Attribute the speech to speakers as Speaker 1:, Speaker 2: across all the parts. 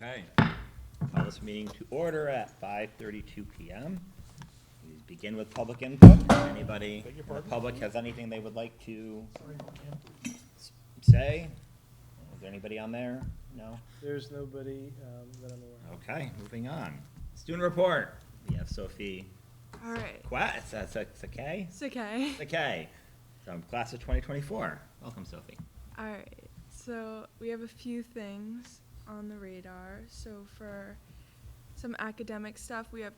Speaker 1: Okay, call this meeting to order at 5:32 PM. We begin with public input. Anybody in the public has anything they would like to say? Is there anybody on there? No?
Speaker 2: There's nobody that I'm aware of.
Speaker 1: Okay, moving on. Student report. We have Sophie
Speaker 3: All right.
Speaker 1: Quat, that's a K?
Speaker 3: It's okay.
Speaker 1: It's a K, from class of 2024. Welcome, Sophie.
Speaker 3: All right. So we have a few things on the radar. So for some academic stuff, we have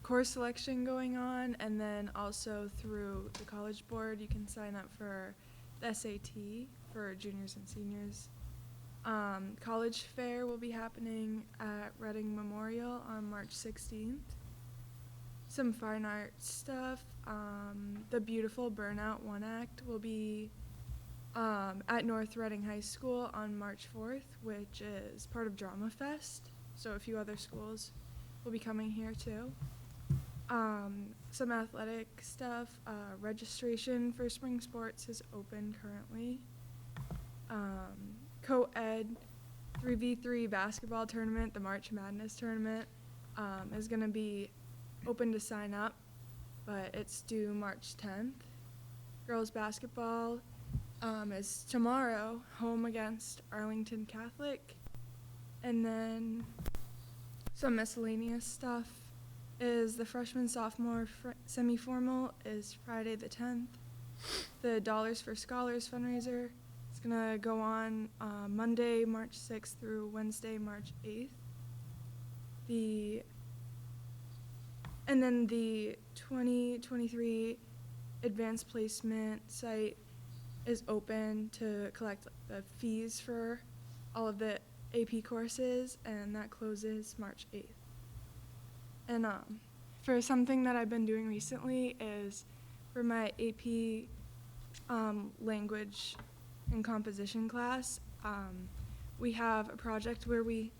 Speaker 3: course selection going on, and then also through the College Board, you can sign up for the SAT for juniors and seniors. College Fair will be happening at Reading Memorial on March 16th. Some fine arts stuff. The Beautiful Burnout One Act will be at North Reading High School on March 4th, which is part of Drama Fest. So a few other schools will be coming here too. Some athletic stuff. Registration for spring sports is open currently. Co-ed 3v3 basketball tournament, the March Madness tournament, is going to be open to sign up, but it's due March 10th. Girls basketball is tomorrow, home against Arlington Catholic. And then some miscellaneous stuff is the freshman-sophomore semi-formal is Friday the 10th. The Dollars for Scholars fundraiser is going to go on Monday, March 6th through Wednesday, March 8th. And then the 2023 advanced placement site is open to collect the fees for all of the AP courses, and that closes March 8th. And for something that I've been doing recently is for my AP language and composition class, we have a project where we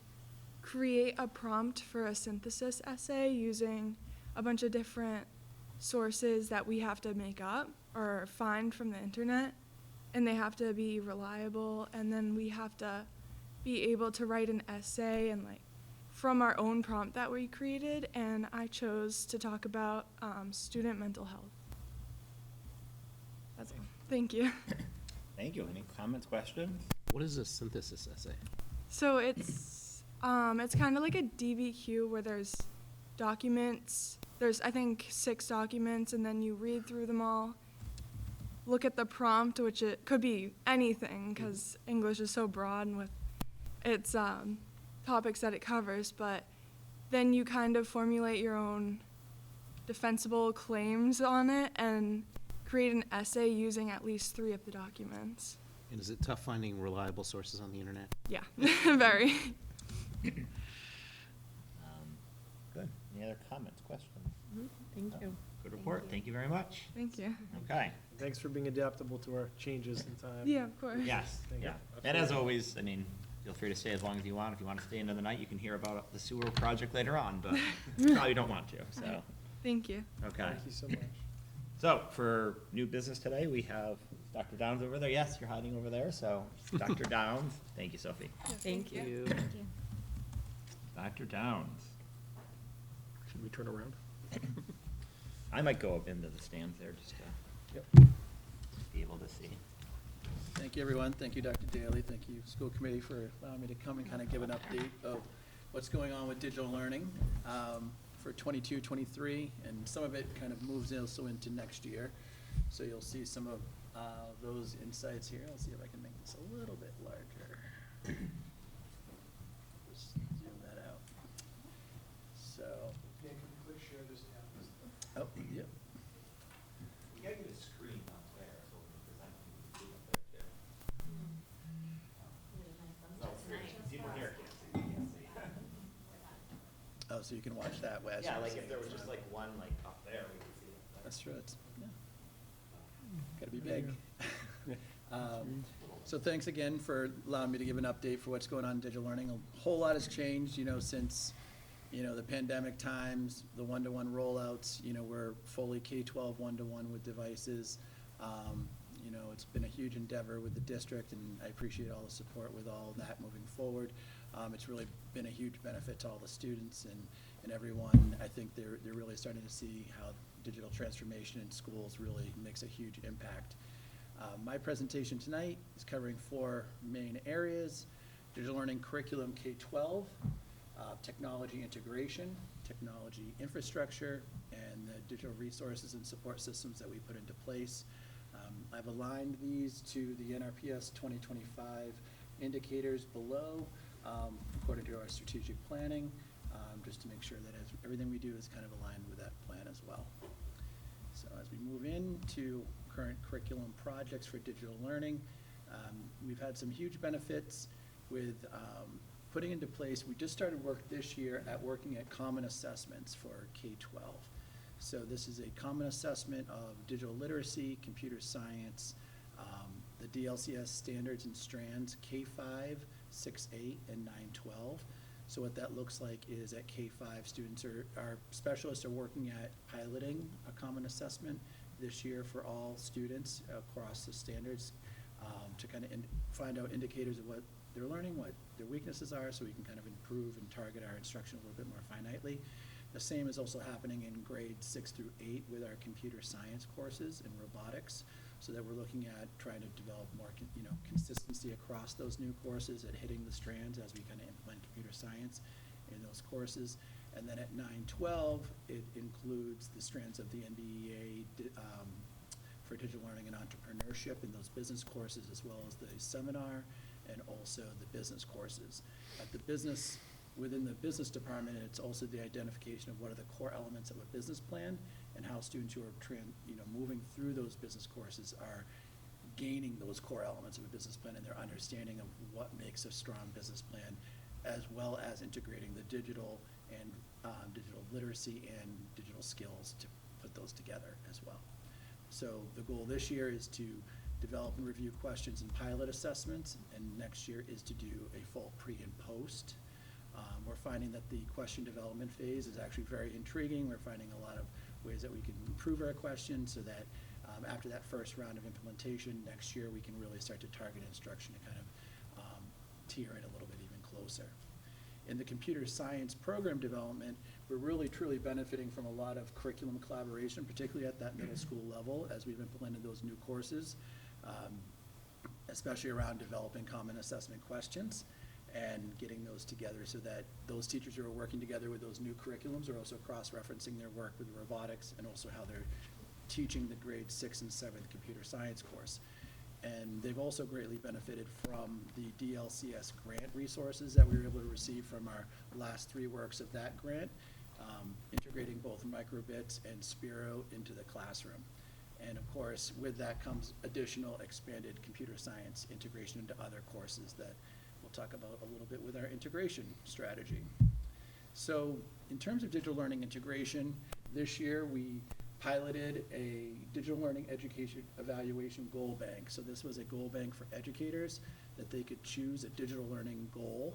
Speaker 3: create a prompt for a synthesis essay using a bunch of different sources that we have to make up or find from the internet, and they have to be reliable, and then we have to be able to write an essay and from our own prompt that we created, and I chose to talk about student mental health. That's all. Thank you.
Speaker 1: Thank you. Any comments, questions?
Speaker 4: What is a synthesis essay?
Speaker 3: So it's kind of like a DBQ where there's documents. There's, I think, 6 documents, and then you read through them all, look at the prompt, which it could be anything because English is so broad and with its topics that it covers, but then you kind of formulate your own defensible claims on it and create an essay using at least 3 of the documents.
Speaker 4: And is it tough finding reliable sources on the internet?
Speaker 3: Yeah, very.
Speaker 1: Good. Any other comments, questions?
Speaker 5: Thank you.
Speaker 1: Good report. Thank you very much.
Speaker 3: Thank you.
Speaker 1: Okay.
Speaker 2: Thanks for being adaptable to our changes in time.
Speaker 3: Yeah, of course.
Speaker 1: Yes,
Speaker 2: Thank you.
Speaker 1: yeah. And as
Speaker 2: Absolutely.
Speaker 1: always, I mean, feel free to stay as long as you want. If you want to stay into the night, you can hear about the sewer project later on, but you probably don't want to, so,
Speaker 3: Thank you.
Speaker 1: okay.
Speaker 2: Thank you so much.
Speaker 1: So, for new business today, we have Dr. Downs over there. Yes, you're hiding over there, so Dr. Downs. Thank you, Sophie.
Speaker 3: Yeah,
Speaker 5: Thank you.
Speaker 1: Dr. Downs.
Speaker 2: Should we turn around?
Speaker 1: I might go up into the stands there just to
Speaker 2: Yep.
Speaker 1: be able to see.
Speaker 6: Thank you, everyone. Thank you, Dr. Daly. Thank you, school committee, for allowing me to come and kind of give an update of what's going on with digital learning for 22-23, and some of it kind of moves also into next year. So you'll see some of those insights here. I'll see if I can make this a little bit larger. Just zoom that out. So.
Speaker 2: Yeah, can you click share this tab?
Speaker 6: Oh, yep.
Speaker 1: You gotta get a screen up there so we can present it up there too. People here can't see.
Speaker 6: Oh, so you can watch that as
Speaker 1: Yeah,
Speaker 6: you're
Speaker 1: like
Speaker 6: seeing
Speaker 1: if there
Speaker 6: it.
Speaker 1: was just like one like up there, we could see it.
Speaker 6: That's true. It's, yeah. Gotta be big. So thanks again for allowing me to give an update for what's going on in digital learning. A whole lot has changed, since, the pandemic times, the one-to-one rollouts, we're fully K-12 one-to-one with devices. It's been a huge endeavor with the district, and I appreciate all the support with all of that moving forward. It's really been a huge benefit to all the students and everyone. I think they're really starting to see how digital transformation in schools really makes a huge impact. My presentation tonight is covering 4 main areas: digital learning curriculum K-12, technology integration, technology infrastructure, and the digital resources and support systems that we put into place. I've aligned these to the NRPS 2025 indicators below, according to our strategic planning, just to make sure that everything we do is kind of aligned with that plan as well. So as we move into current curriculum projects for digital learning, we've had some huge benefits with putting into place. We just started work this year at working at common assessments for K-12. So this is a common assessment of digital literacy, computer science, the DLCS standards and strands, K-5, 6-8, and 9-12. So what that looks like is at K-5, students our specialists are working at piloting a common assessment this year for all students across the standards, to kind of find out indicators of what they're learning, what their weaknesses are, so we can kind of improve and target our instruction a little bit more finitely. The same is also happening in grades 6 through 8 with our computer science courses and robotics, so that we're looking at trying to develop more consistency across those new courses at hitting the strands as we kind of implement computer science in those courses. And then at 9-12, it includes the strands of the NBEA for digital learning and entrepreneurship in those business courses, as well as the seminar and also the business courses. At the business, within the business department, it's also the identification of what are the core elements of a business plan and how students who are moving through those business courses are gaining those core elements of a business plan and their understanding of what makes a strong business plan, as well as integrating the digital and digital literacy and digital skills to put those together as well. So the goal this year is to develop and review questions and pilot assessments, and next year is to do a full pre and post. We're finding that the question development phase is actually very intriguing. We're finding a lot of ways that we can improve our questions so that after that first round of implementation, next year we can really start to target instruction to kind of tier it a little bit even closer. In the computer science program development, we're really truly benefiting from a lot of curriculum collaboration, particularly at that middle school level as we've implemented those new courses, especially around developing common assessment questions and getting those together so that those teachers who are working together with those new curriculums are also cross-referencing their work with robotics and also how they're teaching the grade 6 and 7th computer science course. And they've also greatly benefited from the DLCS grant resources that we were able to receive from our last 3 works of that grant, integrating both microbits and Spiro into the classroom. And of course, with that comes additional expanded computer science integration into other courses that we'll talk about a little bit with our integration strategy. So in terms of digital learning integration, this year we piloted a digital learning education evaluation goal bank. So this was a goal bank for educators that they could choose a digital learning goal.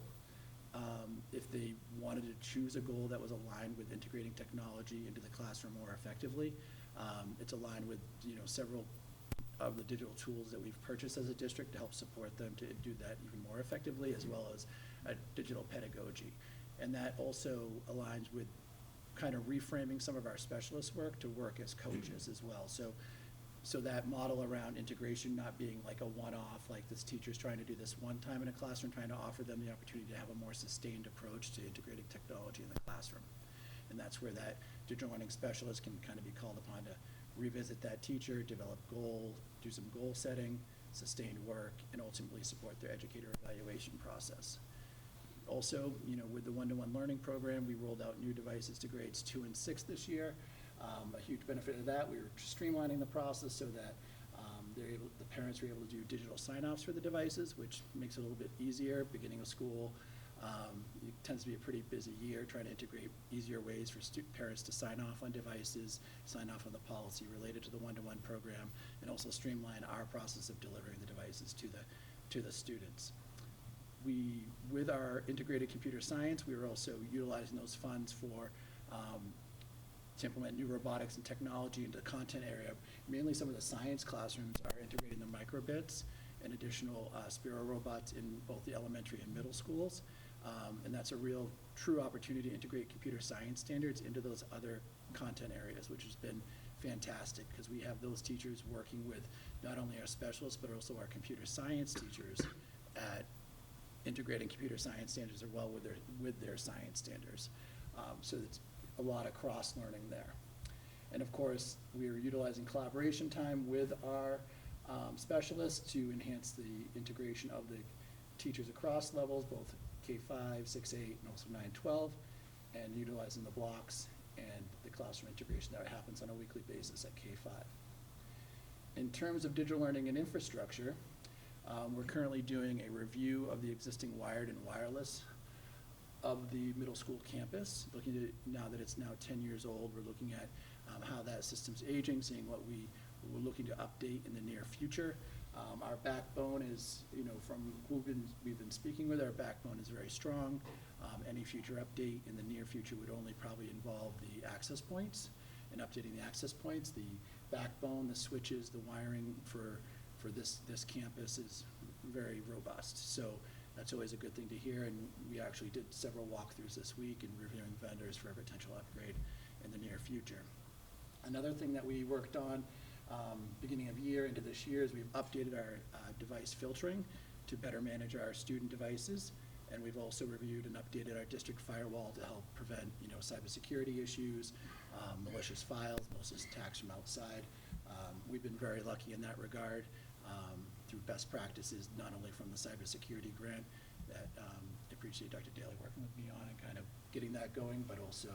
Speaker 6: If they wanted to choose a goal that was aligned with integrating technology into the classroom more effectively, it's aligned with several of the digital tools that we've purchased as a district to help support them to do that even more effectively, as well as digital pedagogy. And that also aligns with kind of reframing some of our specialist work to work as coaches as well. So that model around integration not being like a one-off, like this teacher's trying to do this one time in a classroom, trying to offer them the opportunity to have a more sustained approach to integrating technology in the classroom. And that's where that digital learning specialist can kind of be called upon to revisit that teacher, develop goals, do some goal setting, sustained work, and ultimately support their educator evaluation process. Also, with the one-to-one learning program, we rolled out new devices to grades 2 and 6 this year. A huge benefit of that, we were streamlining the process so that the parents were able to do digital sign-offs for the devices, which makes it a little bit easier. Beginning of school, it tends to be a pretty busy year, trying to integrate easier ways for parents to sign off on devices, sign off on the policy related to the one-to-one program, and also streamline our process of delivering the devices to the students. With our integrated computer science, we were also utilizing those funds to implement new robotics and technology into the content area. Mainly some of the science classrooms are integrating the microbits and additional Spiro robots in both the elementary and middle schools. And that's a real, true opportunity to integrate computer science standards into those other content areas, which has been fantastic, because we have those teachers working with not only our specialists, but also our computer science teachers at integrating computer science standards as well with their science standards. So it's a lot of cross-learning there. And of course, we are utilizing collaboration time with our specialists to enhance the integration of the teachers across levels, both K-5, 6-8, and also 9-12, and utilizing the blocks and the classroom integration that happens on a weekly basis at K-5. In terms of digital learning and infrastructure, we're currently doing a review of the existing wired and wireless of the middle school campus. Looking at, now that it's now 10 years old, we're looking at how that system's aging, seeing what we're looking to update in the near future. Our backbone is, from who we've been speaking with, our backbone is very strong. Any future update in the near future would only probably involve the access points and updating the access points. The backbone, the switches, the wiring for this campus is very robust. So that's always a good thing to hear, and we actually did several walkthroughs this week and reviewing vendors for a potential upgrade in the near future. Another thing that we worked on beginning of year into this year is we've updated our device filtering to better manage our student devices, and we've also reviewed and updated our district firewall to help prevent cybersecurity issues, malicious files, malicious attacks from outside. We've been very lucky in that regard through best practices, not only from the cybersecurity grant that I appreciate Dr. Daly working with me on and kind of getting that going, but also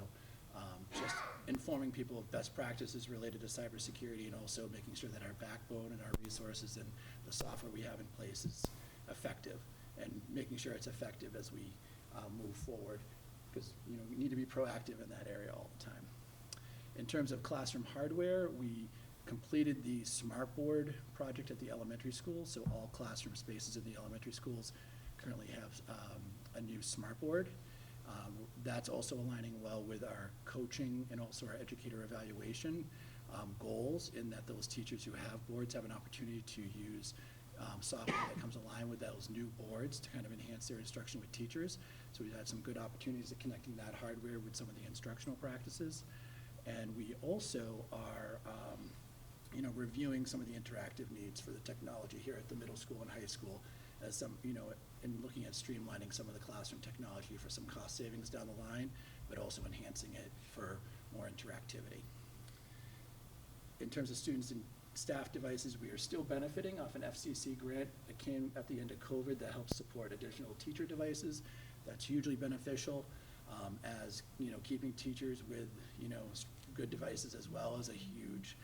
Speaker 6: just informing people of best practices related to cybersecurity, and also making sure that our backbone and our resources and the software we have in place is effective, and making sure it's effective as we move forward, because we need to be proactive in that area all the time. In terms of classroom hardware, we completed the smart board project at the elementary school, so all classroom spaces in the elementary schools currently have a new smart board. That's also aligning well with our coaching and also our educator evaluation goals, in that those teachers who have boards have an opportunity to use software that comes aligned with those new boards to kind of enhance their instruction with teachers. So we've had some good opportunities at connecting that hardware with some of the instructional practices. And we also are reviewing some of the interactive needs for the technology here at the middle school and high school, as some, and looking at streamlining some of the classroom technology for some cost savings down the line, but also enhancing it for more interactivity. In terms of students and staff devices, we are still benefiting off an FCC grant that came at the end of COVID that helps support additional teacher devices. That's hugely beneficial, as keeping teachers with good devices as well is a huge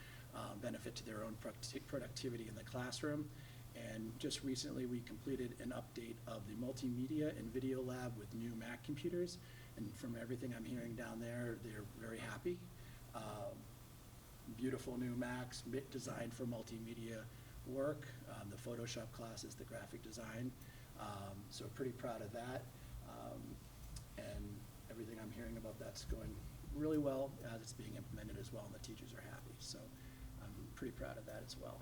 Speaker 6: benefit to their own productivity in the classroom. And just recently, we completed an update of the multimedia and video lab with new Mac computers. And from everything I'm hearing down there, they're very happy. Beautiful new Macs designed for multimedia work, the Photoshop classes, the graphic design. So pretty proud of that. And everything I'm hearing about that's going really well as it's being implemented as well, and the teachers are happy. So I'm pretty proud of that as well.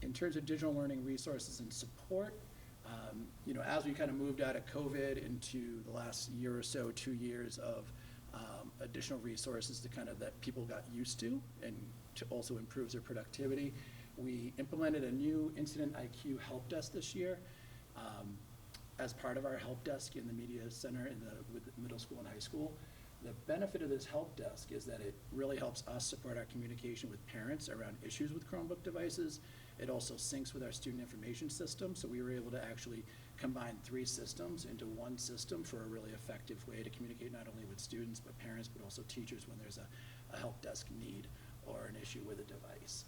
Speaker 6: In terms of digital learning resources and support, as we kind of moved out of COVID into the last year or so, 2 years of additional resources to kind of that people got used to, and to also improve their productivity, we implemented a new Incident IQ help desk this year as part of our help desk in the media center with the middle school and high school. The benefit of this help desk is that it really helps us support our communication with parents around issues with Chromebook devices. It also syncs with our student information system, so we were able to actually combine 3 systems into one system for a really effective way to communicate not only with students but parents, but also teachers when there's a help desk need or an issue with a device.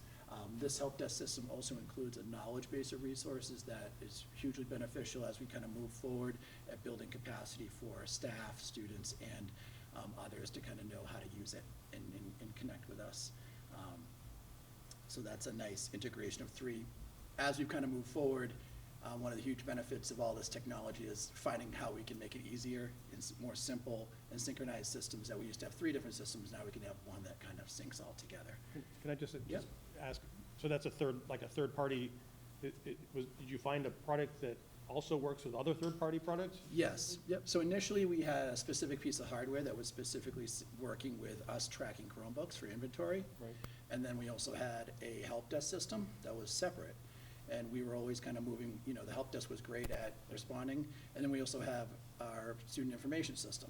Speaker 6: This help desk system also includes a knowledge base of resources that is hugely beneficial as we kind of move forward at building capacity for staff, students, and others to kind of know how to use it and connect with us. So that's a nice integration of 3. As we kind of move forward, one of the huge benefits of all this technology is finding how we can make it easier and more simple and synchronized systems. That we used to have 3 different systems, now we can have one that kind of syncs all together.
Speaker 2: Can I just
Speaker 6: Yep.
Speaker 2: ask, so that's a third party, did you find a product that
Speaker 5: also works with other third-party products?
Speaker 6: Yes, yep. So initially, we had a specific piece of hardware that was specifically working with us tracking Chromebooks for inventory.
Speaker 5: Right.
Speaker 6: And then we also had a help desk system that was separate. And we were always kind of moving, you know, the help desk was great at responding. And then we also have our student information system.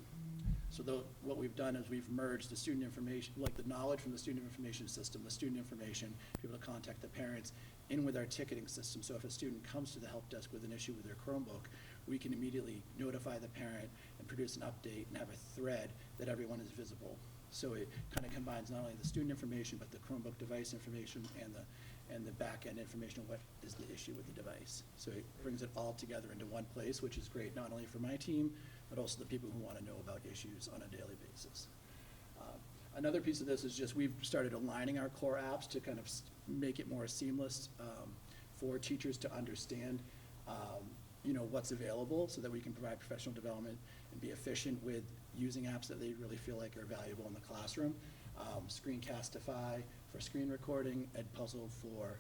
Speaker 6: So what we've done is we've merged the student information, like the knowledge from the student information system, the student information, be able to contact the parents, in with our ticketing system. So if a student comes to the help desk with an issue with their Chromebook, we can immediately notify the parent and produce an update and have a thread that everyone is visible. So it kind of combines not only the student information, but the Chromebook device information and the back-end information of what is the issue with the device. So it brings it all together into one place, which is great not only for my team, but also the people who want to know about issues on a daily basis. Another piece of this is just we've started aligning our core apps to kind of make it more seamless for teachers to understand you know, what's available so that we can provide professional development and be efficient with using apps that they really feel like are valuable in the classroom. Screencastify for screen recording, Edpuzzle for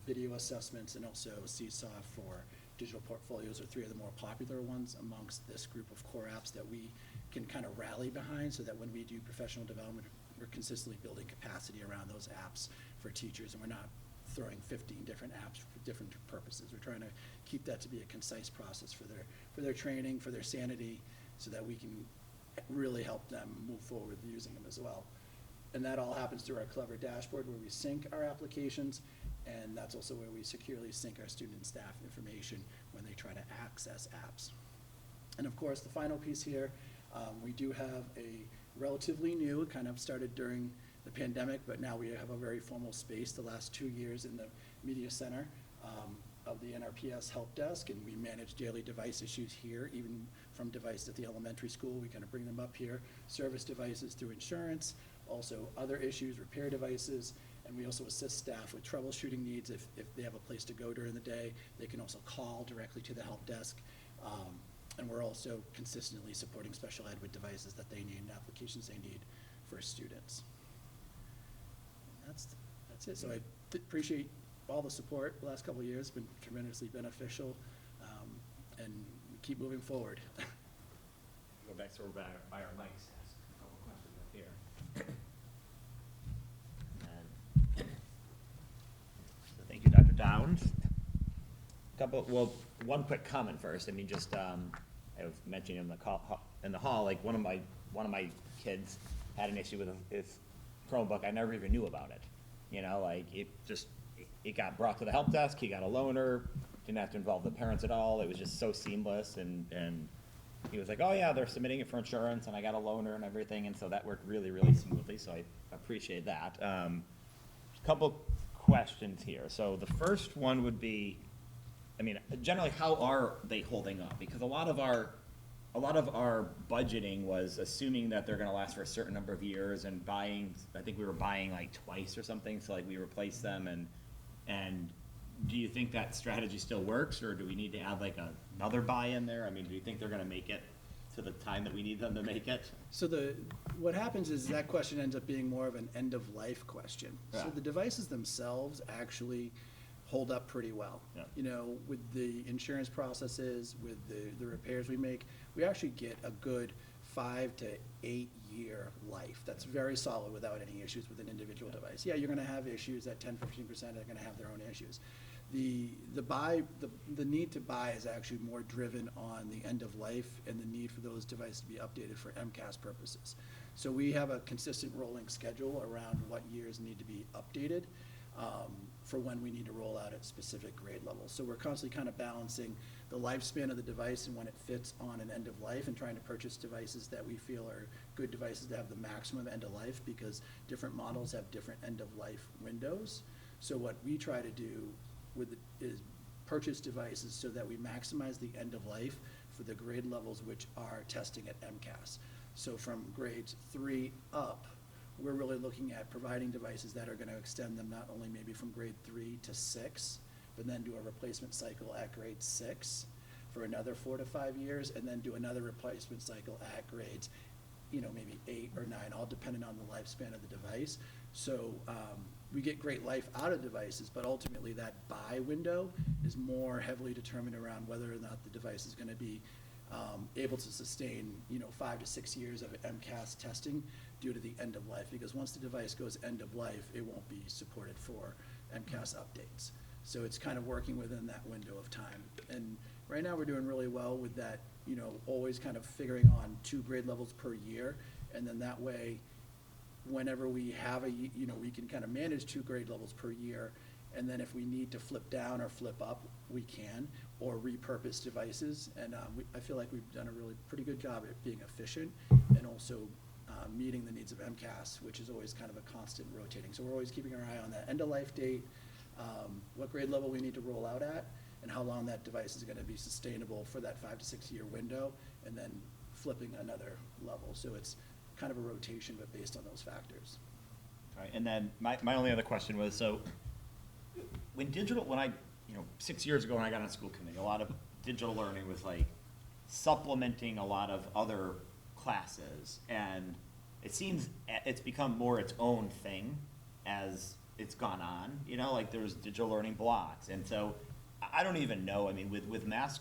Speaker 6: video assessments, and also Seesaw for digital portfolios are three of the more popular ones amongst this group of core apps that we can kind of rally behind so that when we do professional development, we're consistently building capacity around those apps for teachers, and we're not throwing 15 different apps for different purposes. We're trying to keep that to be a concise process for their training, for their sanity, so that we can really help them move forward with using them as well. And that all happens through our Clever dashboard where we sync our applications, and that's also where we securely sync our student and staff information when they try to access apps. And of course, the final piece here, we do have a relatively new, kind of started during the pandemic, but now we have a very formal space the last 2 years in the media center of the NRPS help desk, and we manage daily device issues here, even from device at the elementary school. We kind of bring them up here, service devices through insurance, also other issues, repair devices, and we also assist staff with troubleshooting needs. If they have a place to go during the day, they can also call directly to the help desk. And we're also consistently supporting special ed with devices that they need and applications they need for students. And that's it. So I appreciate all the support the last couple of years. It's been tremendously beneficial, and we keep moving forward.
Speaker 1: Go back to by our mics, ask a couple questions up here. And so thank you, Dr. Downs. One quick comment first. I mean, just I was mentioning in the hall, like one of my kids had an issue with his Chromebook. I never even knew about it. You know, like it got brought to the help desk. He got a loaner. Didn't have to involve the parents at all. It was just so seamless, and he was like, "Oh yeah, they're submitting it for insurance, and I got a loaner and everything," and so that worked really, really smoothly. So I appreciate that. Couple questions here. So the first one would be, I mean, generally, how are they holding up? Because a lot of our budgeting was assuming that they're gonna last for a certain number of years and buying, I think we were buying like twice or something, so like we replaced them, and do you think that strategy still works, or do we need to add like another buy in there? I mean, do you think they're gonna make it to the time that we need them to make it?
Speaker 6: So what happens is that question ends up being more of an end-of-life question. So
Speaker 1: Yeah.
Speaker 6: the devices themselves actually hold up pretty well.
Speaker 1: Yeah.
Speaker 6: You know, with the insurance processes, with the repairs we make, we actually get a good 5 to 8 year life. That's very solid without any issues with an individual device. Yeah, you're gonna have issues at 10-15%, they're gonna have their own issues. The need to buy is actually more driven on the end of life and the need for those devices to be updated for MCAS purposes. So we have a consistent rolling schedule around what years need to be updated for when we need to roll out at specific grade levels. So we're constantly kind of balancing the lifespan of the device and when it fits on an end of life, and trying to purchase devices that we feel are good devices to have the maximum end of life, because different models have different end of life windows. So what we try to do is purchase devices so that we maximize the end of life for the grade levels which are testing at MCAS. So from grades 3 up, we're really looking at providing devices that are gonna extend them not only maybe from grade 3 to 6, but then do a replacement cycle at grade 6 for another 4 to 5 years, and then do another replacement cycle at grades, maybe 8 or 9, all depending on the lifespan of the device. So we get great life out of devices, but ultimately that buy window is more heavily determined around whether or not the device is gonna be able to sustain, 5 to 6 years of MCAS testing due to the end of life. Because once the device goes end of life, it won't be supported for MCAS updates. So it's kind of working within that window of time. And right now, we're doing really well with that, always kind of figuring on 2 grade levels per year. And then that way, whenever we have we can kind of manage 2 grade levels per year. And then if we need to flip down or flip up, we can, or repurpose devices. And I feel like we've done a really pretty good job at being efficient and also meeting the needs of MCAS, which is always kind of a constant rotating. So we're always keeping our eye on that end-of-life date, what grade level we need to roll out at, and how long that device is going to be sustainable for that 5 to 6 year window, and then flipping another level. So it's kind of a rotation, but based on those factors.
Speaker 1: All right, and then my only other question was, so when I, 6 years ago when I got on school committee, a lot of digital learning was like supplementing a lot of other classes, and it seems it's become more its own thing as it's gone on, like there's digital learning blocks. And so I don't even know, with mass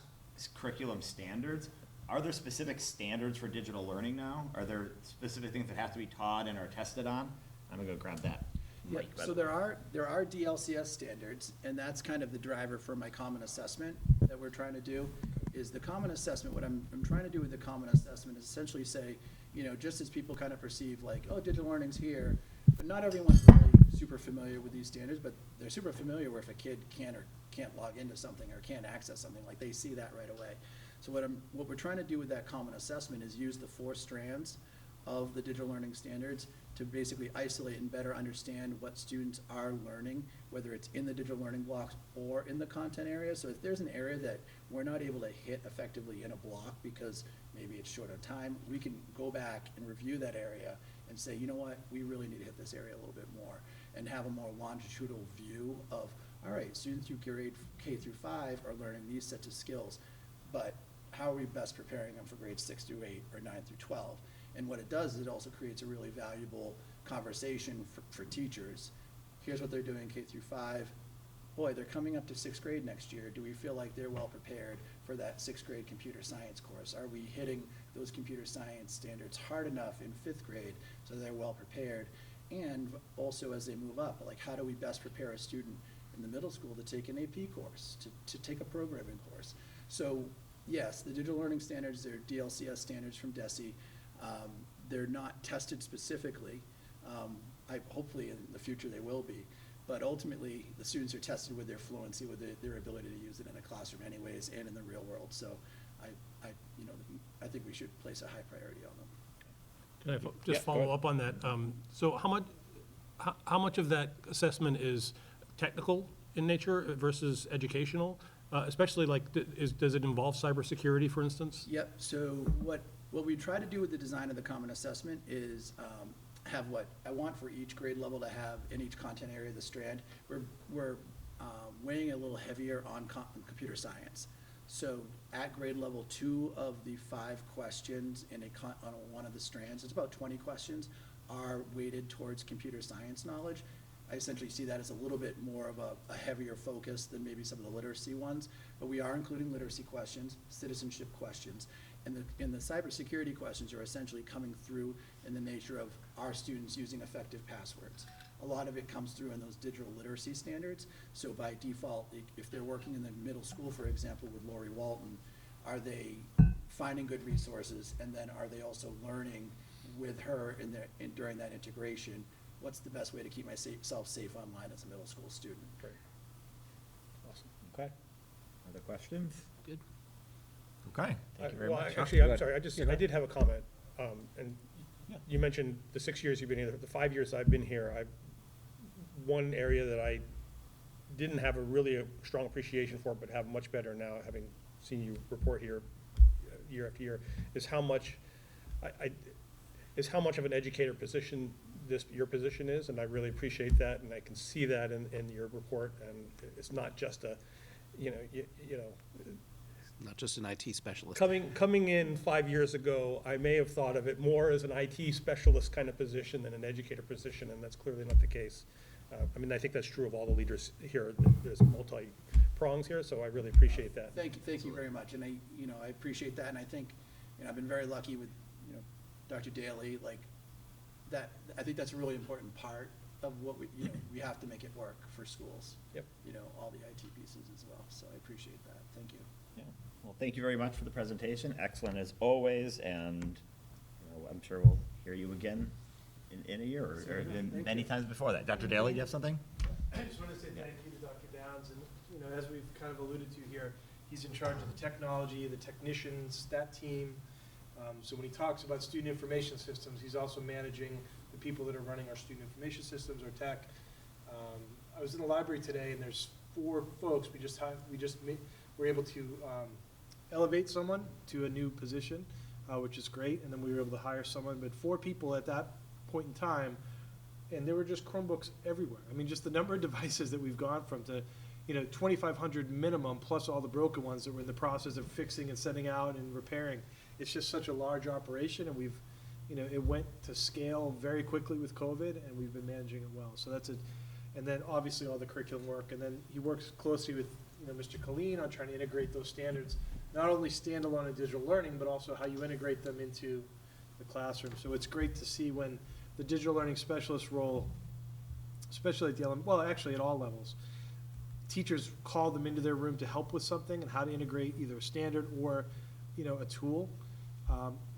Speaker 1: curriculum standards, are there specific standards for digital learning now? Are there specific things that have to be taught and are tested on? I'm gonna go grab that.
Speaker 6: Yeah,
Speaker 1: mic, by
Speaker 6: so
Speaker 1: the way.
Speaker 6: there are DLCS standards, and that's kind of the driver for my common assessment that we're trying to do, is the common assessment. What I'm trying to do with the common assessment is essentially say, just as people kind of perceive like, oh, digital learning's here, but not everyone's really super familiar with these standards, but they're super familiar where if a kid can or can't log into something or can't access something, like they see that right away. So what we're trying to do with that common assessment is use the 4 strands of the digital learning standards to basically isolate and better understand what students are learning, whether it's in the digital learning blocks or in the content area. So if there's an area that we're not able to hit effectively in a block because maybe it's short on time, we can go back and review that area and say, you know what, we really need to hit this area a little bit more, and have a more longitudinal view of, all right, students through grade K through 5 are learning these sets of skills, but how are we best preparing them for grades 6 through 8 or 9 through 12? And what it does is it also creates a really valuable conversation for teachers. Here's what they're doing K through 5. Boy, they're coming up to 6th grade next year. Do we feel like they're well prepared for that 6th grade computer science course? Are we hitting those computer science standards hard enough in 5th grade so they're well prepared? And also as they move up, like how do we best prepare a student in the middle school to take an AP course, to take a programming course? So yes, the digital learning standards, they're DLCS standards from DESE. They're not tested specifically. Hopefully in the future they will be. But ultimately, the students are tested with their fluency, with their ability to use it in a classroom anyways and in the real world. So I think we should place a high priority on them.
Speaker 5: Can I
Speaker 1: Yeah,
Speaker 5: just
Speaker 1: go
Speaker 5: follow
Speaker 1: ahead.
Speaker 5: up on that? So how much of that assessment is technical in nature versus educational? Especially does it involve cybersecurity, for instance?
Speaker 6: Yep, so what we try to do with the design of the common assessment is have what I want for each grade level to have in each content area of the strand. We're weighing a little heavier on computer science. So at grade level 2 of the 5 questions on one of the strands, it's about 20 questions, are weighted towards computer science knowledge. I essentially see that as a little bit more of a heavier focus than maybe some of the literacy ones, but we are including literacy questions, citizenship questions, and the cybersecurity questions are essentially coming through in the nature of our students using effective passwords. A lot of it comes through in those digital literacy standards. So by default, if they're working in the middle school, for example, with Lori Walton, are they finding good resources, and then are they also learning with her during that integration? What's the best way to keep myself safe online as a middle school student?
Speaker 5: Great. Awesome.
Speaker 1: Okay. Other questions?
Speaker 4: Good.
Speaker 1: Okay, thank you very
Speaker 2: Well,
Speaker 1: much.
Speaker 2: actually,
Speaker 1: Go
Speaker 2: I'm
Speaker 1: ahead.
Speaker 2: sorry, I did have a comment. And
Speaker 1: Yeah.
Speaker 2: you mentioned the 6 years you've been here, the 5 years I've been here, one area that I didn't have a strong appreciation for, but have much better now, having seen you report here year after year, is how much of an educator position your position is, and I really appreciate that, and I can see that in your report, and it's not just
Speaker 4: Not just an IT specialist.
Speaker 2: coming in 5 years ago, I may have thought of it more as an IT specialist kind of position than an educator position, and that's clearly not the case. I mean, I think that's true of all the leaders here. There's multi-prongs here, so I really appreciate that.
Speaker 6: Thank you very much, and I appreciate that, and I think, I've been very lucky with, Dr. Daly, like, that, I think that's a really important part of what we have to make it work for schools.
Speaker 2: Yep.
Speaker 6: All the IT pieces as well, so I appreciate that, thank you.
Speaker 1: Yeah. Well, thank you very much for the presentation. Excellent as always, and I'm sure we'll hear you again in a year or many times before that. Dr. Daly, do you have something?
Speaker 7: I just want to say thank you to Dr. Downs, and, as we've kind of alluded to here, he's in charge of the technology, the technicians, that team. So when he talks about student information systems, he's also managing the people that are running our student information systems, our tech. I was in the library today, and there's 4 folks. We were able to elevate someone to a new position, which is great, and then we were able to hire someone, but 4 people at that point in time, and there were just Chromebooks everywhere. I mean, just the number of devices that we've gone from to, 2,500 minimum, plus all the broken ones that we're in the process of fixing and sending out and repairing. It's just such a large operation, and we've, it went to scale very quickly with COVID, and we've been managing it well. So that's it. And then obviously all the curriculum work, and then he works closely with, Mr. Colleen on trying to integrate those standards, not only standalone in digital learning, but also how you integrate them into the classroom. So it's great to see when the digital learning specialist role, especially at actually at all levels, teachers call them into their room to help with something and how to integrate either a standard or, a tool.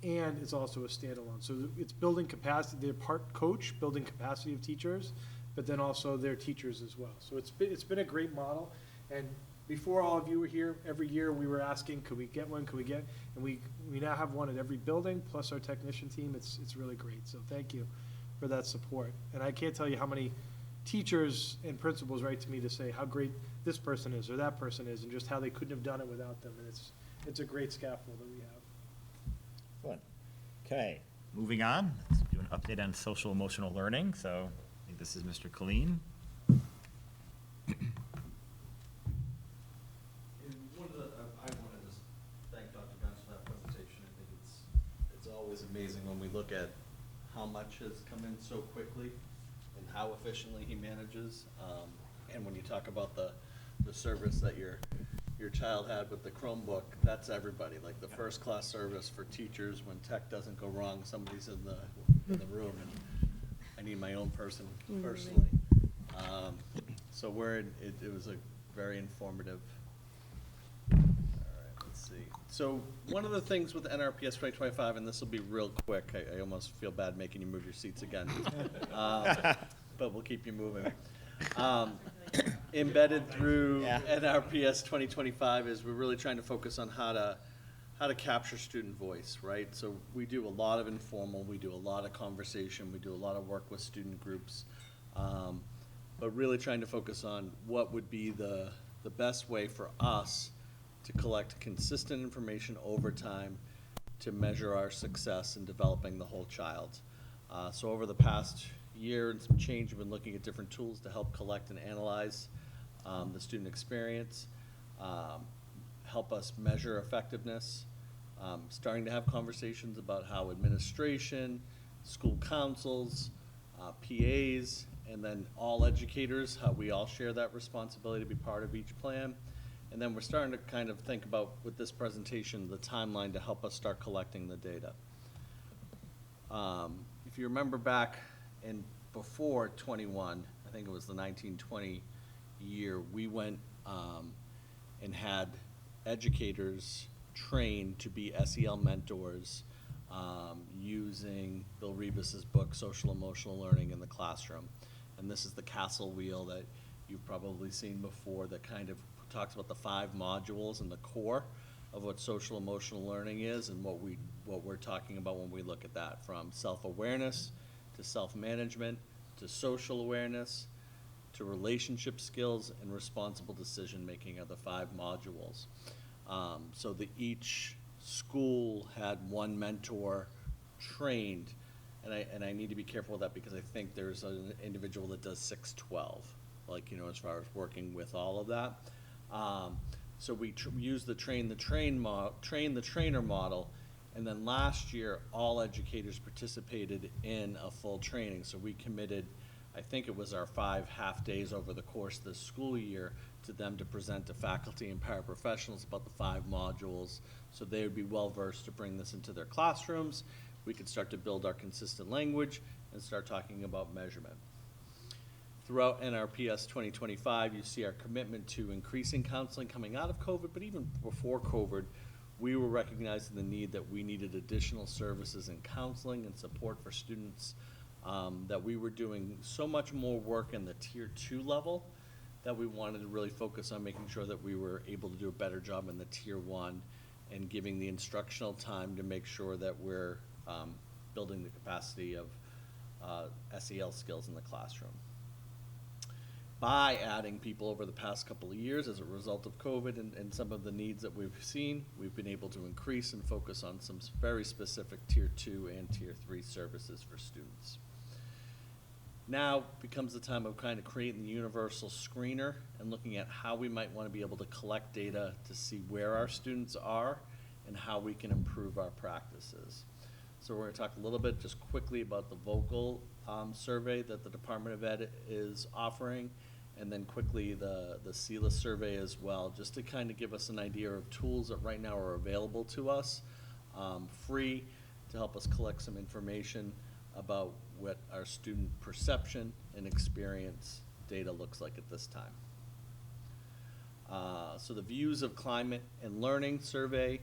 Speaker 7: And it's also a standalone. So it's building capacity, they're part coach, building capacity of teachers, but then also their teachers as well. So it's been a great model. And before all of you were here, every year we were asking, could we get one, and we now have one at every building, plus our technician team. It's really great. So thank you for that support. And I can't tell you how many teachers and principals write to me to say how great this person is or that person is, and just how they couldn't have done it without them. And it's a great scaffold that we have.
Speaker 1: Excellent. Okay, moving on. Let's do an update on social emotional learning. So I think this is Mr. Colleen.
Speaker 8: I want to just thank Dr. Guns for that presentation. I think it's always amazing when we look at how much has come in so quickly and how efficiently he manages. And when you talk about the service that your child had with the Chromebook, that's everybody. Like the first class service for teachers when tech doesn't go wrong, somebody's in the room, and I need my own person personally. So it was a very informative. All right, let's see. So one of the things with NRPS 2025, and this will be real quick, I almost feel bad making you move your seats again, but we'll keep you moving. Embedded through NRPS 2025 is we're really trying to focus on how to capture student voice, right? So we do a lot of informal, we do a lot of conversation, we do a lot of work with student groups, but really trying to focus on what would be the best way for us to collect consistent information over time to measure our success in developing the whole child. So over the past year and some change, we've been looking at different tools to help collect and analyze the student experience, help us measure effectiveness, starting to have conversations about how administration, school councils, PAs, and then all educators, how we all share that responsibility to be part of each plan. And then we're starting to kind of think about, with this presentation, the timeline to help us start collecting the data. If you remember back in before 21, I think it was the 1920 year, we went and had educators trained to be SEL mentors using Bill Rebus's book, Social Emotional Learning in the Classroom. And this is the castle wheel that you've probably seen before that kind of talks about the 5 modules and the core of what social emotional learning is and what we're talking about when we look at that, from self-awareness to self-management to social awareness to relationship skills and responsible decision-making are the 5 modules. So each school had one mentor trained, and I need to be careful with that because I think there's an individual that does 6-12, like, as far as working with all of that. So we use the train the trainer model, and then last year all educators participated in a full training. So we committed I think it was our 5 half-days over the course of this school year, to them to present to faculty and paraprofessionals about the 5 modules, so they would be well-versed to bring this into their classrooms. We could start to build our consistent language and start talking about measurement. Throughout NRPS 2025, you see our commitment to increasing counseling coming out of COVID, but even before COVID, we were recognizing the need that we needed additional services in counseling and support for students, that we were doing so much more work in the Tier 2 level that we wanted to really focus on making sure that we were able to do a better job in the Tier 1 and giving the instructional time to make sure that we're building the capacity of SEL skills in the classroom. By adding people over the past couple of years as a result of COVID and some of the needs that we've seen, we've been able to increase and focus on some very specific Tier 2 and Tier 3 services for students. Now becomes the time of kind of creating the universal screener and looking at how we might want to be able to collect data to see where our students are and how we can improve our practices. So we're going to talk a little bit just quickly about the vocal survey that the Department of Ed is offering, and then quickly the CELA survey as well, just to kind of give us an idea of tools that right now are available to us, free, to help us collect some information about what our student perception and experience data looks like at this time. So the Views of Climate and Learning survey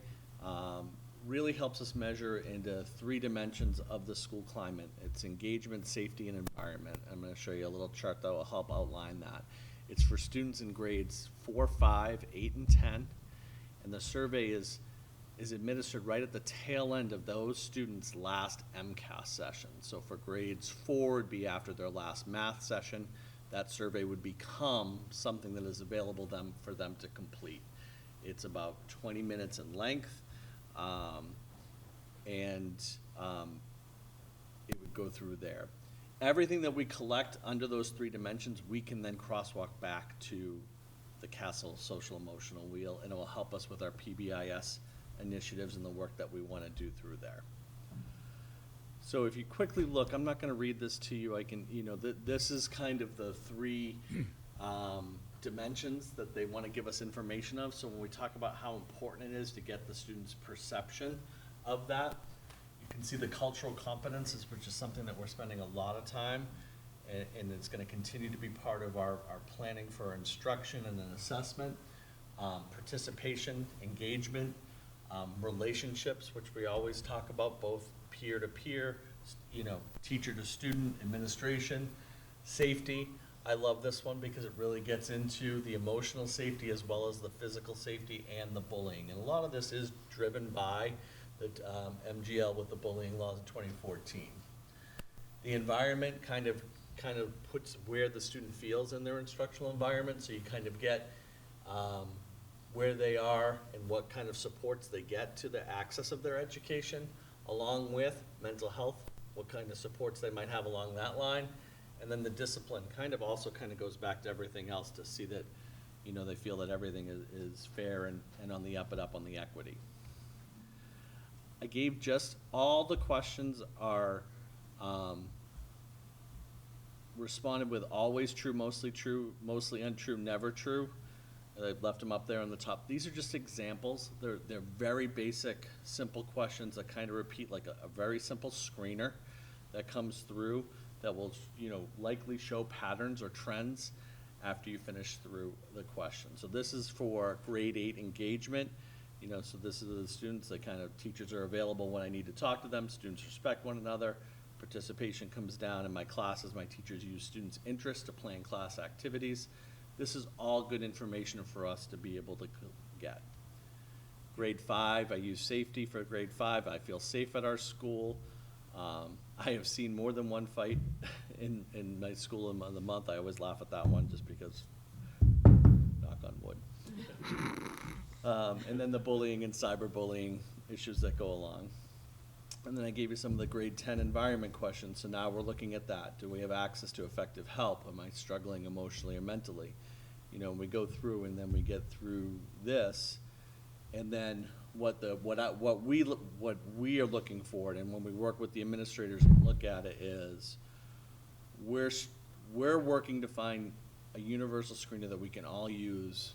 Speaker 8: really helps us measure into 3 dimensions of the school climate. It's engagement, safety, and environment. I'm going to show you a little chart that will help outline that. It's for students in grades 4, 5, 8, and 10, and the survey is administered right at the tail end of those students' last MCAS session. So for grades 4, it'd be after their last math session. That survey would become something that is available for them to complete. It's about 20 minutes in length, it would go through there. Everything that we collect under those 3 dimensions, we can then crosswalk back to the CASEL social emotional wheel, and it will help us with our PBIS initiatives and the work that we want to do through there. So if you quickly look, I'm not going to read this to you. I can, this is kind of the 3 dimensions that they want to give us information of. So when we talk about how important it is to get the student's perception of that, you can see the cultural competences, which is something that we're spending a lot of time, and it's going to continue to be part of our planning for instruction and an assessment, participation, engagement, relationships, which we always talk about, both peer-to-peer, teacher to student, administration, safety. I love this one because it really gets into the emotional safety as well as the physical safety and the bullying. And a lot of this is driven by the MGL with the bullying laws in 2014. The environment kind of puts where the student feels in their instructional environment, so you kind of get where they are and what kind of supports they get to the access of their education, along with mental health, what kind of supports they might have along that line. And then the discipline also goes back to everything else to see that, they feel that everything is fair and on the up and up on the equity. I gave just all the questions are responded with always true, mostly untrue, never true. I've left them up there on the top. These are just examples. They're very basic, simple questions that kind of repeat like a very simple screener that comes through that will, likely show patterns or trends after you finish through the question. So this is for grade 8 engagement. So this is the students that teachers are available when I need to talk to them. Students respect one another. Participation comes down in my classes. My teachers use students' interest to plan class activities. This is all good information for us to be able to get. Grade 5, I use safety for grade 5. I feel safe at our school. I have seen more than one fight in my school in the month. I always laugh at that one just because, knock on wood. And then the bullying and cyberbullying issues that go along. And then I gave you some of the grade 10 environment questions. So now we're looking at that. Do we have access to effective help? Am I struggling emotionally or mentally? We go through and then we get through this, and then what we are looking for, and when we work with the administrators and look at it, is we're working to find a universal screener that we can all use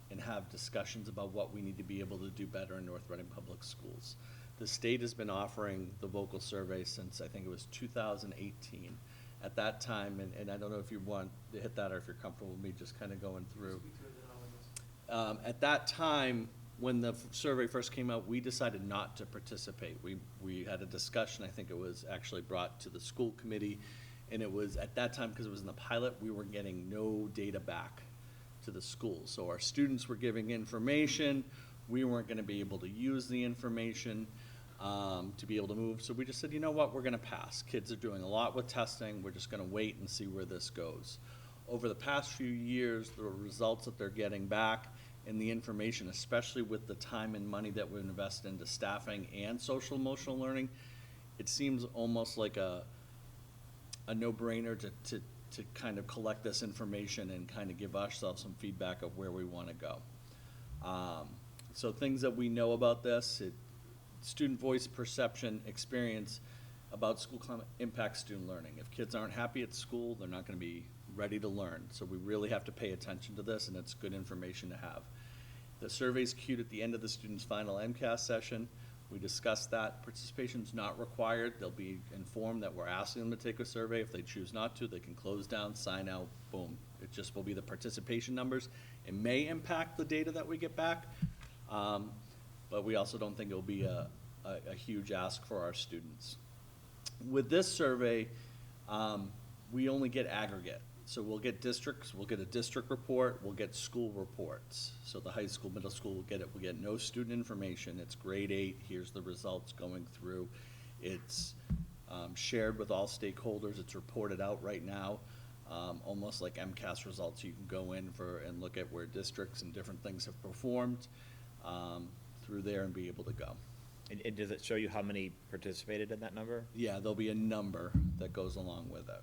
Speaker 8: and have discussions about what we need to be able to do better in North Reading Public Schools. The state has been offering the vocal survey since, I think it was 2018. At that time, and I don't know if you want to hit that or if you're comfortable with me just kind of going through.
Speaker 7: Speak to it, then I'll listen.
Speaker 8: At that time, when the survey first came out, we decided not to participate. We had a discussion, I think it was actually brought to the school committee, and it was, at that time, because it was in the pilot, we were getting no data back to the schools. So our students were giving information, we weren't gonna be able to use the information to be able to move. So we just said, you know what, we're gonna pass. Kids are doing a lot with testing, we're just gonna wait and see where this goes. Over the past few years, the results that they're getting back and the information, especially with the time and money that we've invested into staffing and social emotional learning, it seems almost like a no-brainer to kind of collect this information and kind of give ourselves some feedback of where we want to go. So things that we know about this, student voice, perception, experience about school climate impacts student learning. If kids aren't happy at school, they're not going to be ready to learn. So we really have to pay attention to this, and it's good information to have. The survey's queued at the end of the student's final MCAS session. We discussed that. Participation's not required. They'll be informed that we're asking them to take a survey. If they choose not to, they can close down, sign out, boom. It just will be the participation numbers. It may impact the data that we get back, but we also don't think it'll be a huge ask for our students. With this survey, we only get aggregate. So we'll get districts, we'll get a district report, we'll get school reports. So the high school, middle school will get it. We'll get no student information. It's grade 8, here's the results going through. It's shared with all stakeholders. It's reported out right now, almost like MCAS results. You can go in and look at where districts and different things have performed through there and be able to go.
Speaker 1: And does it show you how many participated in that number?
Speaker 8: Yeah, there'll be a number that goes along with it.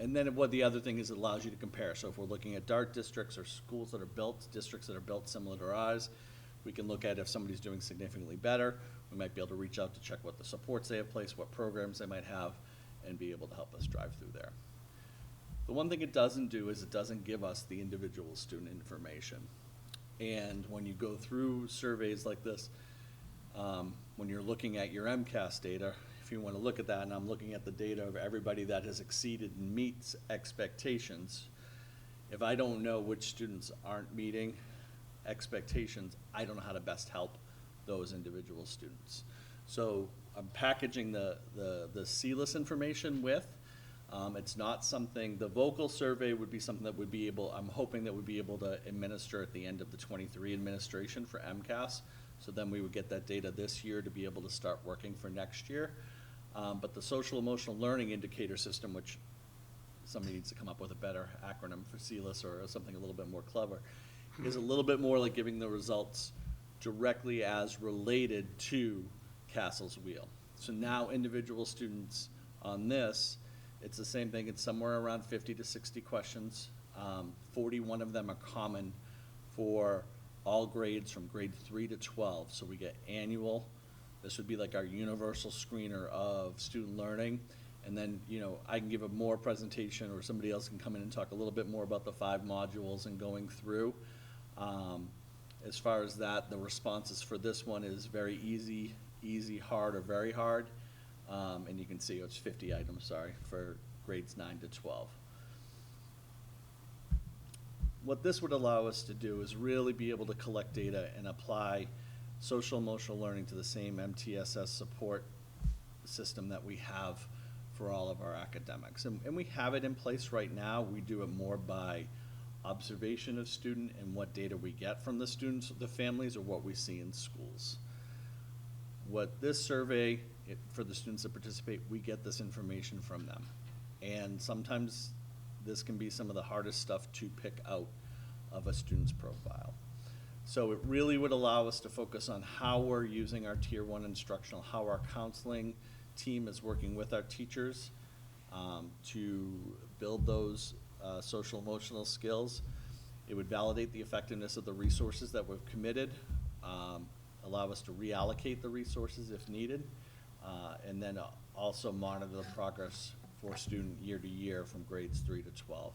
Speaker 8: And then what the other thing is, it allows you to compare. So if we're looking at DART districts or schools that are built, districts that are built similar to ours, we can look at if somebody's doing significantly better. We might be able to reach out to check what the supports they have placed, what programs they might have, and be able to help us drive through there. The one thing it doesn't do is it doesn't give us the individual student information. And when you go through surveys like this, when you're looking at your MCAS data, if you want to look at that, and I'm looking at the data of everybody that has exceeded and meets expectations, if I don't know which students aren't meeting expectations, I don't know how to best help those individual students. So I'm packaging the CLIS information with. It's not something, the vocal survey would be something that would be able, I'm hoping that we'd be able to administer at the end of the 23 administration for MCAS. So then we would get that data this year to be able to start working for next year. But the social emotional learning indicator system, which somebody needs to come up with a better acronym for CLIS or something a little bit more clever, is a little bit more like giving the results directly as related to Castle's Wheel. So now individual students on this, it's the same thing. It's somewhere around 50 to 60 questions. 41 of them are common for all grades from grade 3 to 12. So we get annual. This would be like our universal screener of student learning. And then, you know, I can give a more presentation, or somebody else can come in and talk a little bit more about the 5 modules and going through. As far as that, the responses for this one is very easy, hard, or very hard. And you can see it's 50 items, sorry, for grades 9 to 12. What this would allow us to do is really be able to collect data and apply social emotional learning to the same MTSS support system that we have for all of our academics. And we have it in place right now. We do it more by observation of student and what data we get from the students, the families, or what we see in schools. What this survey, for the students that participate, we get this information from them. And sometimes this can be some of the hardest stuff to pick out of a student's profile. So it really would allow us to focus on how we're using our Tier 1 instructional, how our counseling team is working with our teachers to build those social emotional skills. It would validate the effectiveness of the resources that we've committed, allow us to reallocate the resources if needed, and then also monitor the progress for student year to year from grades 3 to 12.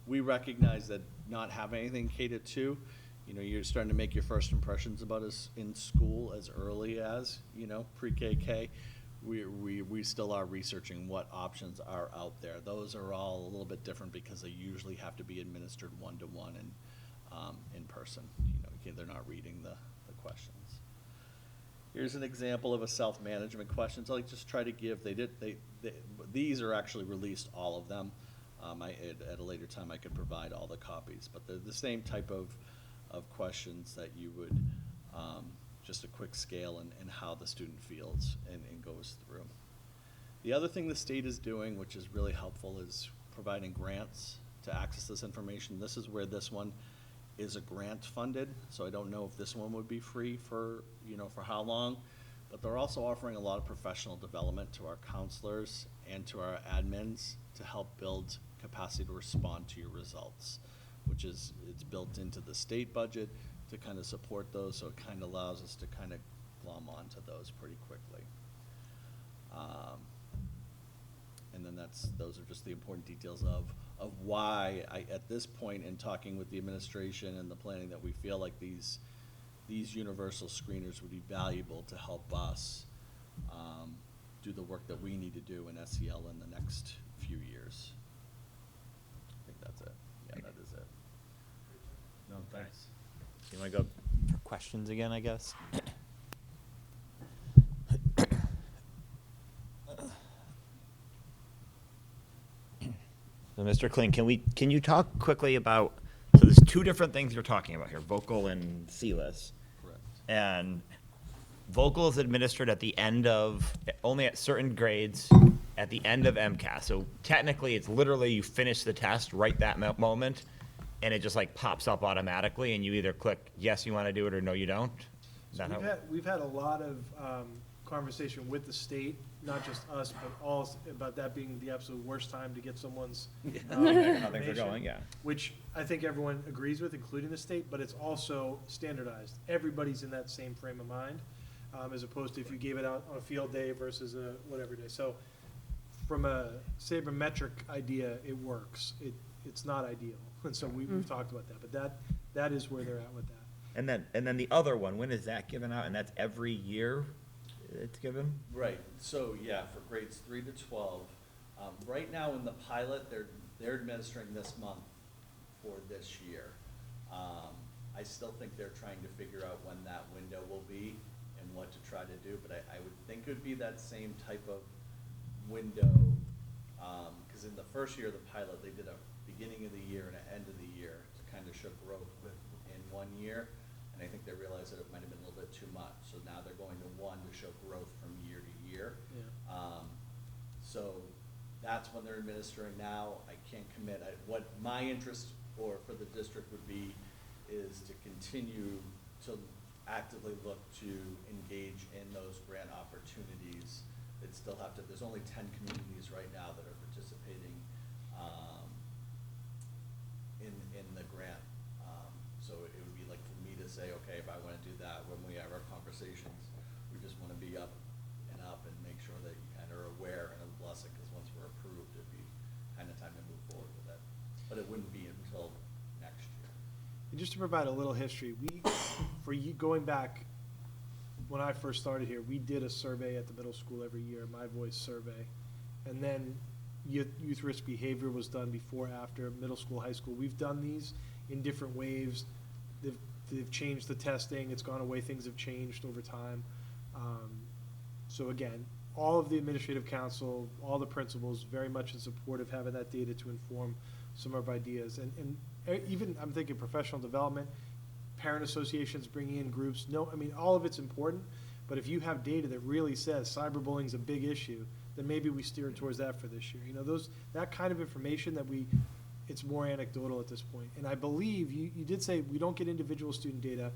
Speaker 8: We recognize that not having anything K to 2, you know, you're starting to make your first impressions about us in school as early as, you know, pre-KK. We still are researching what options are out there. Those are all a little bit different because they usually have to be administered one-to-one and in person. You know, again, they're not reading the questions. Here's an example of a self-management question. So I just try to give, these are actually released, all of them. At a later time, I could provide all the copies, but they're the same type of questions that you would, just a quick scale and how the student feels and goes through. The other thing the state is doing, which is really helpful, is providing grants to access this information. This is where this one is a grant funded, so I don't know if this one would be free for, you know, for how long, but they're also offering a lot of professional development to our counselors and to our admins to help build capacity to respond to your results, which is, it's built into the state budget to kind of support those, so it kind of allows us to kind of glom onto those pretty quickly. And then those are just the important details of why at this point in talking with the administration and the planning, that we feel like these universal screeners would be valuable to help us do the work that we need to do in SEL in the next few years. I think that's it. Yeah, that is it. No, thanks.
Speaker 1: So you want to go for questions again, I guess? So, Mr. Kling, can you talk quickly about, so there's two different things you're talking about here, vocal and CLIS.
Speaker 8: Correct.
Speaker 1: And vocal is administered at the end of, only at certain grades, at the end of MCAS. So technically, it's literally you finish the test right that moment, and it just like pops up automatically, and you either click yes, you want to do it, or no, you don't. Is that how?
Speaker 7: We've had a lot of conversation with the state, not just us, but all, about that being the absolute worst time to get someone's
Speaker 1: How things are
Speaker 7: information,
Speaker 1: going, yeah.
Speaker 7: which I think everyone agrees with, including the state, but it's also standardized. Everybody's in that same frame of mind, as opposed to if you gave it out on a field day versus a whatever day. So from a sabermetric idea, it works. It's not ideal, and so we've talked about that, but that is where they're at with that.
Speaker 1: And then the other one, when is that given out? And that's every year it's given?
Speaker 8: Right, so yeah, for grades 3 to 12, right now in the pilot, they're administering this month for this year. I still think they're trying to figure out when that window will be and what to try to do, but I would think it would be that same type of window, because in the first year of the pilot, they did a beginning of the year and an end of the year to kind of show growth in 1 year. And I think they realized that it might have been a little bit too much, so now they're going to one to show growth from year to year.
Speaker 7: Yeah.
Speaker 8: So that's when they're administering now. I can't commit. What my interest or for the district would be is to continue to actively look to engage in those grant opportunities. That still have to, there's only 10 communities right now that are participating in the grant. So it would be like for me to say, okay, if I want to do that, when we have our conversations, we just want to be up and make sure that you kind of are aware and bless it, because once we're approved, it'd be kind of time to move forward with it. But it wouldn't be until next year.
Speaker 7: And just to provide a little history, going back, when I first started here, we did a survey at the middle school every year, My Voice survey. And then youth risk behavior was done before, after, middle school, high school. We've done these in different waves. They've changed the testing, it's gone away, things have changed over time. So again, all of the administrative council, all the principals, very much in support of having that data to inform some of our ideas. And even, I'm thinking professional development, parent associations bringing in groups. No, I mean, all of it's important, but if you have data that really says cyberbullying's a big issue, then maybe we steer towards that for this year. You know, that kind of information that it's more anecdotal at this point. And I believe, you did say we don't get individual student data,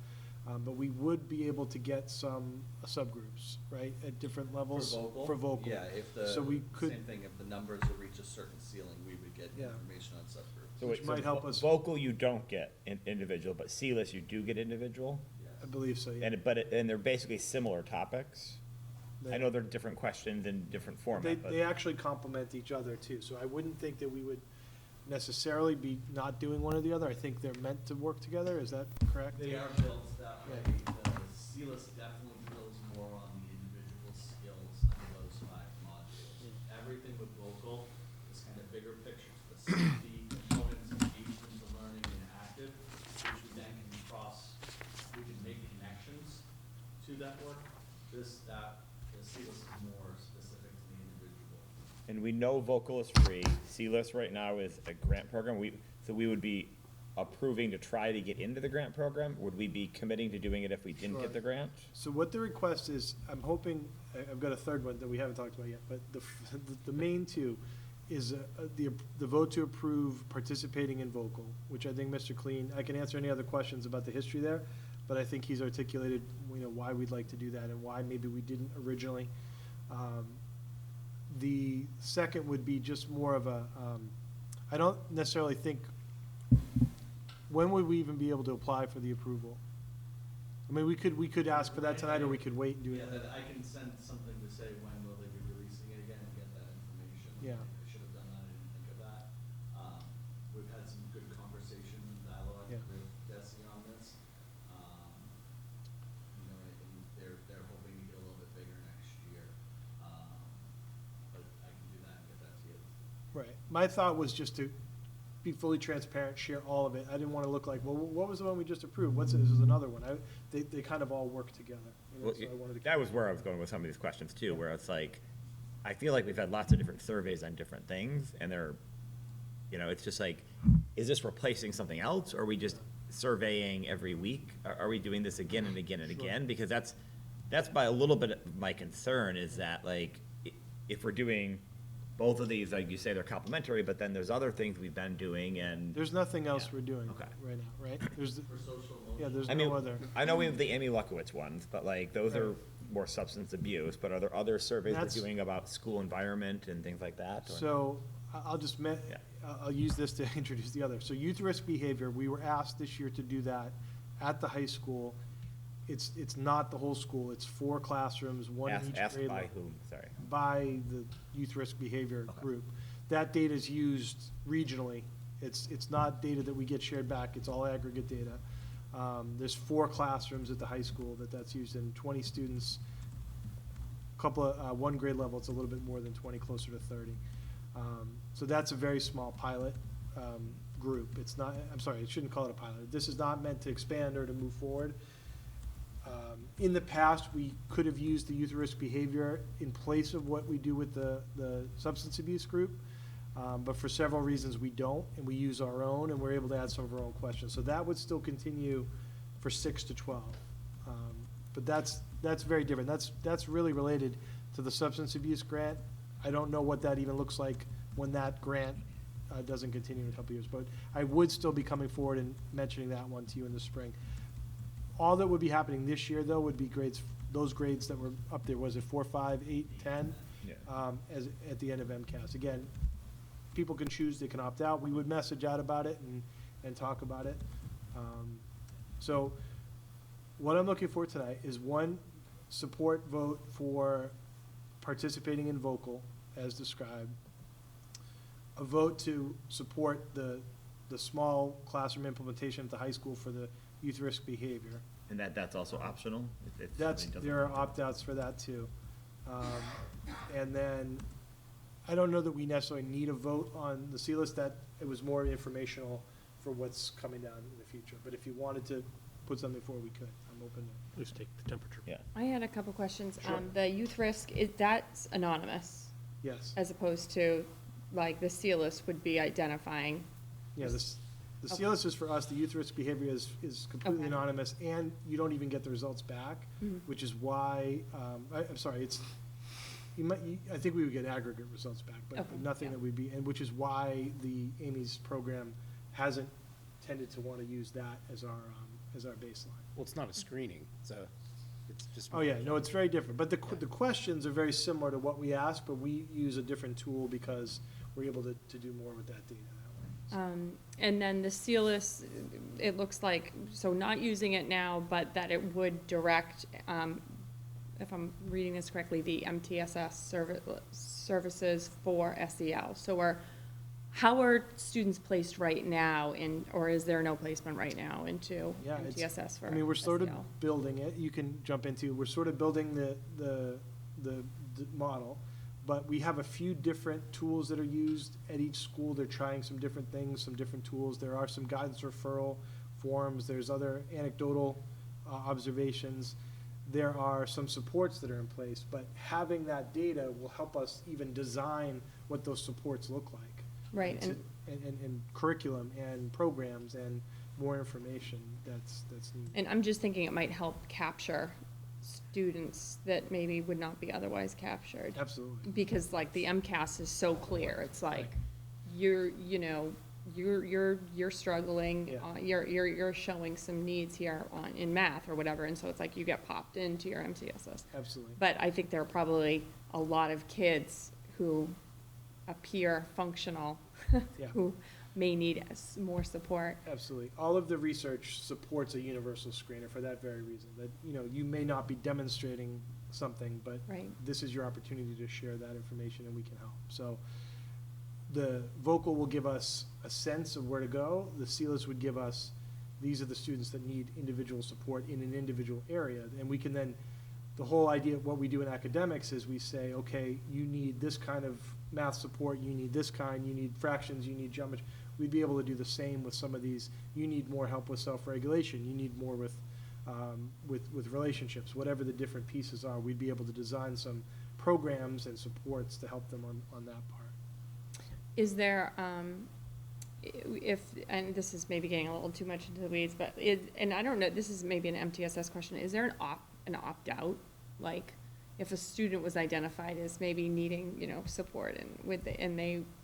Speaker 7: but we would be able to get some subgroups, right, at different levels? For vocal.
Speaker 8: Yeah,
Speaker 7: So we could.
Speaker 8: same thing, if the numbers reach a certain ceiling, we would get
Speaker 7: Yeah.
Speaker 8: information on subgroups.
Speaker 1: So
Speaker 7: Which
Speaker 1: wait,
Speaker 7: might help us.
Speaker 1: Vocal you don't get individual, but CLIS you do get individual?
Speaker 7: I believe so, yeah.
Speaker 1: And they're basically similar topics? I know they're different questions in different
Speaker 7: They,
Speaker 1: format, but.
Speaker 7: they actually complement each other too, so I wouldn't think that we would necessarily be not doing one or the other. I think they're meant to work together, is that correct?
Speaker 8: They are built that way. The CELIS definitely builds more on the individual skills under those 5 modules. Everything with vocal is kind of bigger picture, specificity, components, engagement to learning and active, which we then can we can make connections to that work. The CELIS is more specific to the individual.
Speaker 1: And we know vocal is free. CLIS right now is a grant program. So we would be approving to try to get into the grant program? Would we be committing to doing it if we didn't
Speaker 7: Sure.
Speaker 1: get the grant?
Speaker 7: So what the request is, I'm hoping, I've got a third one that we haven't talked about yet, but the main two is the vote to approve participating in vocal, which I think Mr. Clean, I can answer any other questions about the history there, but I think he's articulated, why we'd like to do that and why maybe we didn't originally. The second would be just more of a, I don't necessarily think, when would we even be able to apply for the approval? I mean, we could ask for that tonight, or we could wait and do
Speaker 8: Yeah,
Speaker 7: it.
Speaker 8: that I can send something to say when will they be releasing it again and get that information.
Speaker 7: Yeah.
Speaker 8: I should have done that, I didn't think of that. We've had some good conversation and dialogue
Speaker 7: Yeah.
Speaker 8: with Desi on this. And they're hoping to get a little bit bigger next year. But I can do that and get that to you.
Speaker 7: Right. My thought was just to be fully transparent, share all of it. I didn't want to look like, well, what was the one we just approved? This is another one. They kind of all work together.
Speaker 1: Well,
Speaker 7: So I wanted to.
Speaker 1: that was where I was going with some of these questions too, where it's like, I feel like we've had lots of different surveys on different things, and they're, it's just like, is this replacing something else, or are we just surveying every week? Are we doing this again and again and
Speaker 7: Sure.
Speaker 1: again? Because that's by a little bit of my concern, is that like, if we're doing both of these, like you say, they're complementary, but then there's other things we've been doing, and.
Speaker 7: There's nothing else
Speaker 1: Yeah.
Speaker 7: we're doing
Speaker 1: Okay.
Speaker 7: right now, right? There's,
Speaker 8: For social emotional.
Speaker 7: yeah, there's
Speaker 1: I mean,
Speaker 7: no other.
Speaker 1: I know we have the Amy Luckowitz ones, but like, those are
Speaker 7: Right.
Speaker 1: more substance abuse, but are there other surveys we're
Speaker 7: That's-
Speaker 1: doing about school environment and things like that? or-
Speaker 7: So I'll just,
Speaker 1: Yeah.
Speaker 7: I'll use this to introduce the other. So youth risk behavior, we were asked this year to do that at the high school. It's not the whole school, it's 4 classrooms, one in each
Speaker 1: Asked
Speaker 7: grade
Speaker 1: by
Speaker 7: level.
Speaker 1: whom, sorry.
Speaker 7: By the youth risk behavior
Speaker 1: Okay.
Speaker 7: group. That data is used regionally. It's not data that we get shared back, it's all aggregate data. There's 4 classrooms at the high school that's used in 20 students. One grade level, it's a little bit more than 20, closer to 30. So that's a very small pilot group. It's not, I'm sorry, I shouldn't call it a pilot. This is not meant to expand or to move forward. In the past, we could have used the youth risk behavior in place of what we do with the substance abuse group. But for several reasons, we don't, and we use our own, and we're able to add some of our own questions. So that would still continue for 6 to 12. But that's very different. That's really related to the substance abuse grant. I don't know what that even looks like when that grant doesn't continue in a couple years. But I would still be coming forward and mentioning that one to you in the spring. All that would be happening this year, though, would be those grades that were up there, was it 4, 5, 8, 10?
Speaker 1: Yeah.
Speaker 7: At the end of MCAS. Again, people can choose, they can opt out. We would message out about it and talk about it. So what I'm looking for tonight is, one, support vote for participating in vocal as described. A vote to support the small classroom implementation at the high school for the youth risk behavior.
Speaker 1: And that's also optional? It's
Speaker 7: That's,
Speaker 1: something doesn't-
Speaker 7: there are opt-outs for that too. And then, I don't know that we necessarily need a vote on the CLIS, that it was more informational for what's coming down in the future. But if you wanted to put something forward, we could. I'm open to.
Speaker 5: At least take the temperature.
Speaker 1: Yeah.
Speaker 9: I had a couple questions.
Speaker 7: Sure.
Speaker 9: The youth risk, that's anonymous,
Speaker 7: Yes.
Speaker 9: as opposed to, like, the CLIS would be identifying.
Speaker 7: Yeah, the
Speaker 9: Okay.
Speaker 7: CLIS is for us, the youth risk behavior is completely
Speaker 9: Okay.
Speaker 7: anonymous, and you don't even get the results back,
Speaker 9: Mhm.
Speaker 7: which is why, I'm sorry, I think we would get aggregate results back, but
Speaker 9: Okay,
Speaker 7: nothing
Speaker 9: yeah.
Speaker 7: that we'd be, and which is why the Amy's program hasn't tended to want to use that as our baseline.
Speaker 4: Well, it's not a screening, so it's just.
Speaker 7: Oh, yeah, no, it's very different, but the questions are very similar to what we ask, but we use a different tool because we're able to do more with that data that way.
Speaker 9: And then the CLIS, it looks like, so not using it now, but that it would direct if I'm reading this correctly, the MTSS services for SEL. So how are students placed right now in, or is there no placement right now into
Speaker 7: Yeah, it's-
Speaker 9: MTSS for
Speaker 7: I mean, we're sort of
Speaker 9: SEL?
Speaker 7: building it, you can jump into, we're sort of building the model, but we have a few different tools that are used at each school. They're trying some different things, some different tools. There are some guidance referral forms, there's other anecdotal observations. There are some supports that are in place, but having that data will help us even design what those supports look like.
Speaker 9: Right,
Speaker 7: And curriculum and programs and more information that's needed.
Speaker 9: And I'm just thinking it might help capture students that maybe would not be otherwise captured.
Speaker 7: Absolutely.
Speaker 9: Because like the MCAS is so clear, it's like, you're struggling,
Speaker 7: Yeah.
Speaker 9: you're showing some needs here in math or whatever, and so it's like you get popped into your MTSS.
Speaker 7: Absolutely.
Speaker 9: But I think there are probably a lot of kids who appear functional,
Speaker 7: Yeah.
Speaker 9: who may need more support.
Speaker 7: Absolutely. All of the research supports a universal screener for that very reason, that, you may not be demonstrating something, but
Speaker 9: Right.
Speaker 7: this is your opportunity to share that information and we can help. So the vocal will give us a sense of where to go. The CELIS would give us, these are the students that need individual support in an individual area. And we can then, the whole idea of what we do in academics is we say, okay, you need this kind of math support, you need this kind, you need fractions, you need geometry. We'd be able to do the same with some of these. You need more help with self-regulation, you need more with relationships, whatever the different pieces are. We'd be able to design some programs and supports to help them on that part.
Speaker 9: Is there, and this is maybe getting a little too much into the weeds, but and I don't know, this is maybe an MTSS question, is there an opt-out? Like, if a student was identified as maybe needing, support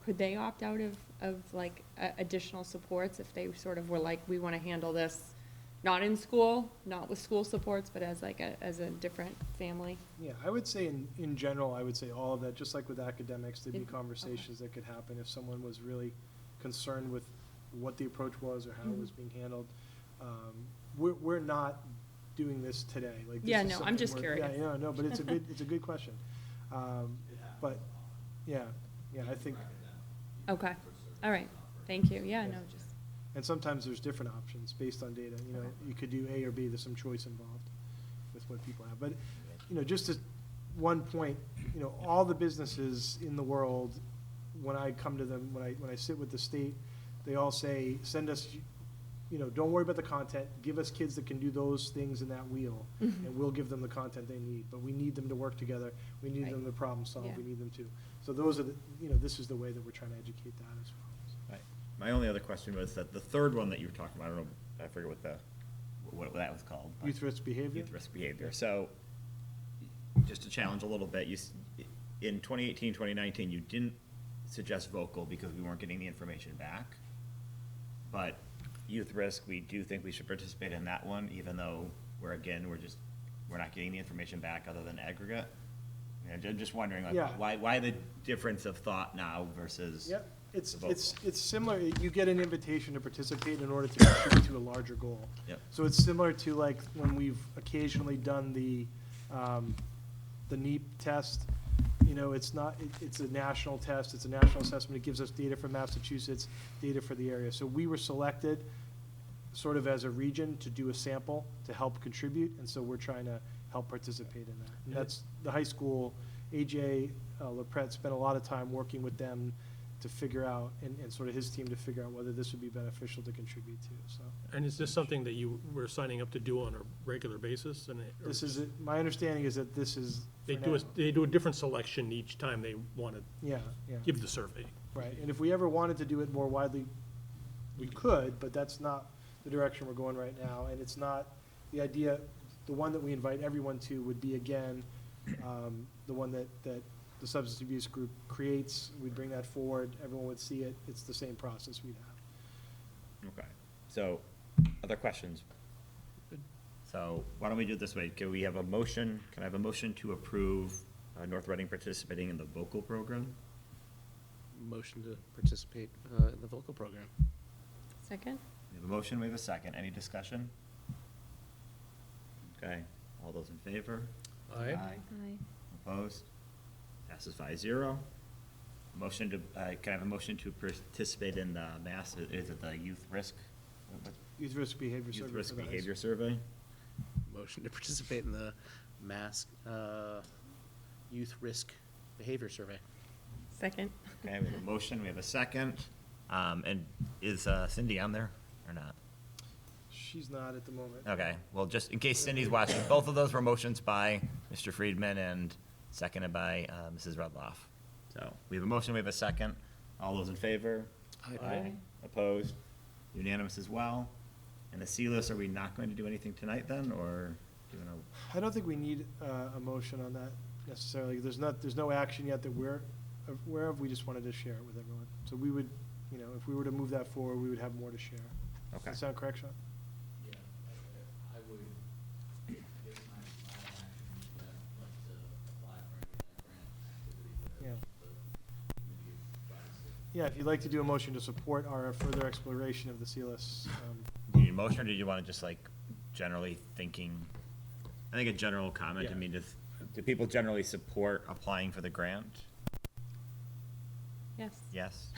Speaker 9: could they opt out of like additional supports if they sort of were like, we want to handle this not in school, not with school supports, but as like as a different family?
Speaker 7: Yeah, I would say in general, I would say all of that, just like with academics, there'd be
Speaker 9: Okay.
Speaker 7: conversations that could happen if someone was really concerned with what the approach was or how it was being handled. We're not doing this today, like. this
Speaker 9: Yeah,
Speaker 7: is
Speaker 9: no, I'm
Speaker 7: something
Speaker 9: just
Speaker 7: we're-
Speaker 9: curious.
Speaker 7: Yeah, no, but it's a good question. But, yeah, I think,
Speaker 9: Okay, all right, thank you, yeah, no, just,
Speaker 7: and sometimes there's different options based on data, you could do A or B, there's some choice involved with what people have. But, just as one point, all the businesses in the world, when I come to them, when I sit with the state, they all say, send us, don't worry about the content, give us kids that can do those things in that wheel, and we'll give them the content they need. But we need them to work together, we need
Speaker 9: Right.
Speaker 7: them to problem solve,
Speaker 9: Yeah.
Speaker 7: we need them to. So those are the, this is the way that we're trying to educate that as well.
Speaker 1: Right. My only other question was that the third one that you were talking about, I don't know, I forget what that was called. but-
Speaker 7: Youth risk behavior?
Speaker 1: Youth risk behavior. So, just to challenge a little bit, in 2018, 2019, you didn't suggest vocal because we weren't getting the information back. But youth risk, we do think we should participate in that one, even though we're not getting the information back other than aggregate. I'm just wondering, like,
Speaker 7: Yeah.
Speaker 1: why the difference of thought now versus?
Speaker 7: Yep, it's
Speaker 1: the vocal?
Speaker 7: similar, you get an invitation to participate in order to contribute to a larger goal.
Speaker 1: Yep.
Speaker 7: So it's similar to like when we've occasionally done the NEEP test. It's a national test, it's a national assessment, it gives us data from Massachusetts, data for the area. So we were selected sort of as a region to do a sample to help contribute, and so we're trying to help participate in that. And that's the high school, AJ LaPret spent a lot of time working with them to figure out, and sort of his team to figure out whether this would be beneficial to contribute to, so.
Speaker 5: And is this something that you were signing up to do on a regular basis? And or
Speaker 7: This is, my understanding is that this is
Speaker 5: They
Speaker 7: for
Speaker 5: do
Speaker 7: now.
Speaker 5: they do a different selection each time they want to
Speaker 7: Yeah, yeah.
Speaker 5: give the survey.
Speaker 7: Right, and if we ever wanted to do it more widely, we could, but that's not the direction we're going right now, and it's not, the idea, the one that we invite everyone to would be, again, the one that the substance abuse group creates, we'd bring that forward, everyone would see it, it's the same process we'd have.
Speaker 1: Okay, so, other questions? So, why don't we do it this way, can I have a motion to approve North Reading participating in the vocal program?
Speaker 4: Motion to participate in the vocal program.
Speaker 9: second?
Speaker 1: We have a motion, we have a second, any discussion? Okay, all those in favor?
Speaker 2: Aye.
Speaker 9: Aye.
Speaker 1: Opposed? Passes 5-0. Motion to, can I have a motion to participate in the is it the youth risk?
Speaker 7: Youth risk behavior survey.
Speaker 1: Youth risk
Speaker 7: for the high
Speaker 1: behavior survey?
Speaker 4: Motion to participate in the mass youth risk behavior survey.
Speaker 9: Second.
Speaker 1: Okay, we have a motion, we have a second. And is Cindy on there or not?
Speaker 7: She's not at the moment.
Speaker 1: Okay, well, just in case Cindy's watching, both of those were motions by Mr. Friedman and seconded by Mrs. Rudloff. So we have a motion, we have a second. All those in favor?
Speaker 2: Aye.
Speaker 1: Opposed? Unanimous as well. And the C-list, are we not going to do anything tonight then, or do you want to?
Speaker 7: I don't think we need a motion on that necessarily. There's no action yet that we're aware of. We just wanted to share it with everyone. So we would, if we were to move that forward, we would have more to share.
Speaker 1: Okay.
Speaker 7: Does that sound correct, Sean?
Speaker 10: Yeah, I would, I guess my action is that I'd like to apply for any of that grant activity
Speaker 7: Yeah.
Speaker 10: that the committee advised.
Speaker 7: Yeah, if you'd like to do a motion to support our further exploration of the CLS,
Speaker 1: Do you need a motion, or do you want to just like generally thinking, I think a general comment, I
Speaker 7: Yeah.
Speaker 1: mean, do people generally support applying for the grant?
Speaker 9: Yes.
Speaker 1: Yes?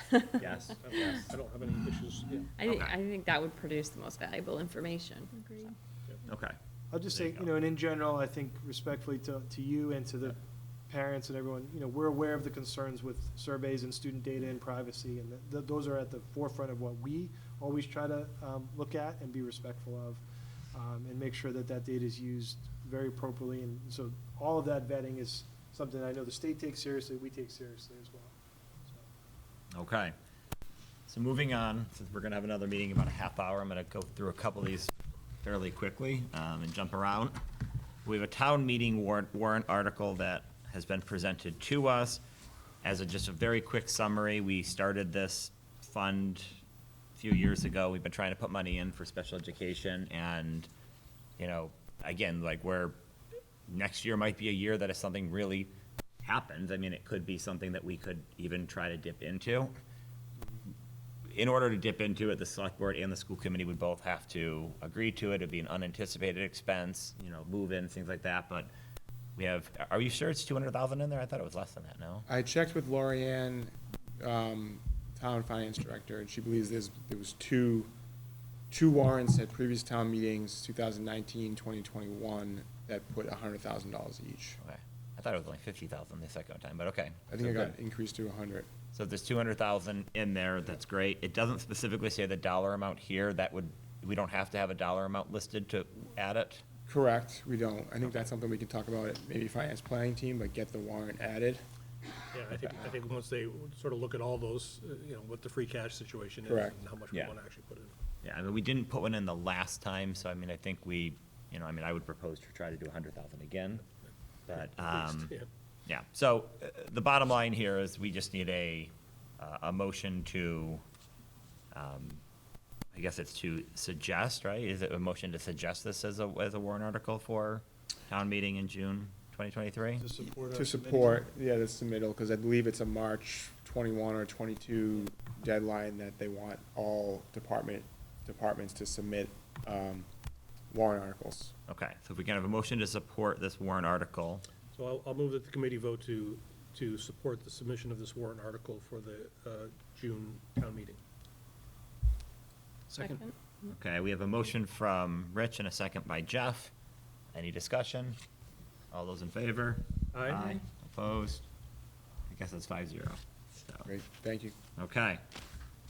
Speaker 1: Yes?
Speaker 2: I
Speaker 1: Yes?
Speaker 2: don't have any issues, yeah.
Speaker 1: Okay.
Speaker 9: I think that would produce the most valuable information. Agreed.
Speaker 1: Okay.
Speaker 7: I'll just
Speaker 1: There
Speaker 7: say,
Speaker 1: you go.
Speaker 7: and in general, I think respectfully to you and to the parents and everyone, we're aware of the concerns with surveys and student data and privacy, and those are at the forefront of what we always try to look at and be respectful of, and make sure that that data is used very appropriately. And so all of that vetting is something I know the state takes seriously, we take seriously as well. So.
Speaker 1: Okay. So moving on, since we're gonna have another meeting in about a half hour, I'm gonna go through a couple of these fairly quickly, and jump around. We have a town meeting warrant article that has been presented to us. As just a very quick summary, we started this fund a few years ago. We've been trying to put money in for special education, and, again, like next year might be a year that if something really happens, I mean, it could be something that we could even try to dip into. In order to dip into it, the select board and the school committee would both have to agree to it. It'd be an unanticipated expense, move-in, things like that, but are you sure it's 200,000 in there? I thought it was less than that, no?
Speaker 11: I checked with Lorianne, town finance director, and she believes there was two warrants at previous town meetings, 2019, 2021, that put $100,000 each.
Speaker 1: Okay. I thought it was only 50,000 the second time, but okay.
Speaker 11: I think
Speaker 1: So
Speaker 11: it got
Speaker 1: good.
Speaker 11: increased to 100.
Speaker 1: So if there's 200,000 in there, that's great. It doesn't specifically say the dollar amount here. We don't have to have a dollar amount listed to add it?
Speaker 11: Correct, we don't. I think that's something we can talk about at maybe finance planning team, but get the warrant added.
Speaker 2: Yeah, I think once they sort of look at all those, what the free cash situation is.
Speaker 11: Correct.
Speaker 2: And how much we
Speaker 1: Yeah.
Speaker 2: want to actually put in.
Speaker 1: Yeah, I mean, we didn't put one in the last time, so I mean, I think I would propose to try to do 100,000 again. But,
Speaker 2: At least, yeah.
Speaker 1: yeah, so the bottom line here is we just need a motion to, I guess it's to suggest, right? Is it a motion to suggest this as a warrant article for town meeting in June 2023?
Speaker 7: To support.
Speaker 11: To
Speaker 7: our
Speaker 11: support, yeah, the submittal, because I believe it's a March 21 or 22 deadline that they want all departments to submit warrant articles.
Speaker 1: Okay, so if we can have a motion to support this warrant article,
Speaker 2: So I'll move that the committee vote to support the submission of this warrant article for the June town meeting.
Speaker 4: Second.
Speaker 1: okay, we have a motion from Rich and a second by Jeff. Any discussion? All those in favor?
Speaker 2: Aye.
Speaker 1: Opposed? I guess that's 5-0. So,
Speaker 11: Great, thank you.
Speaker 1: okay.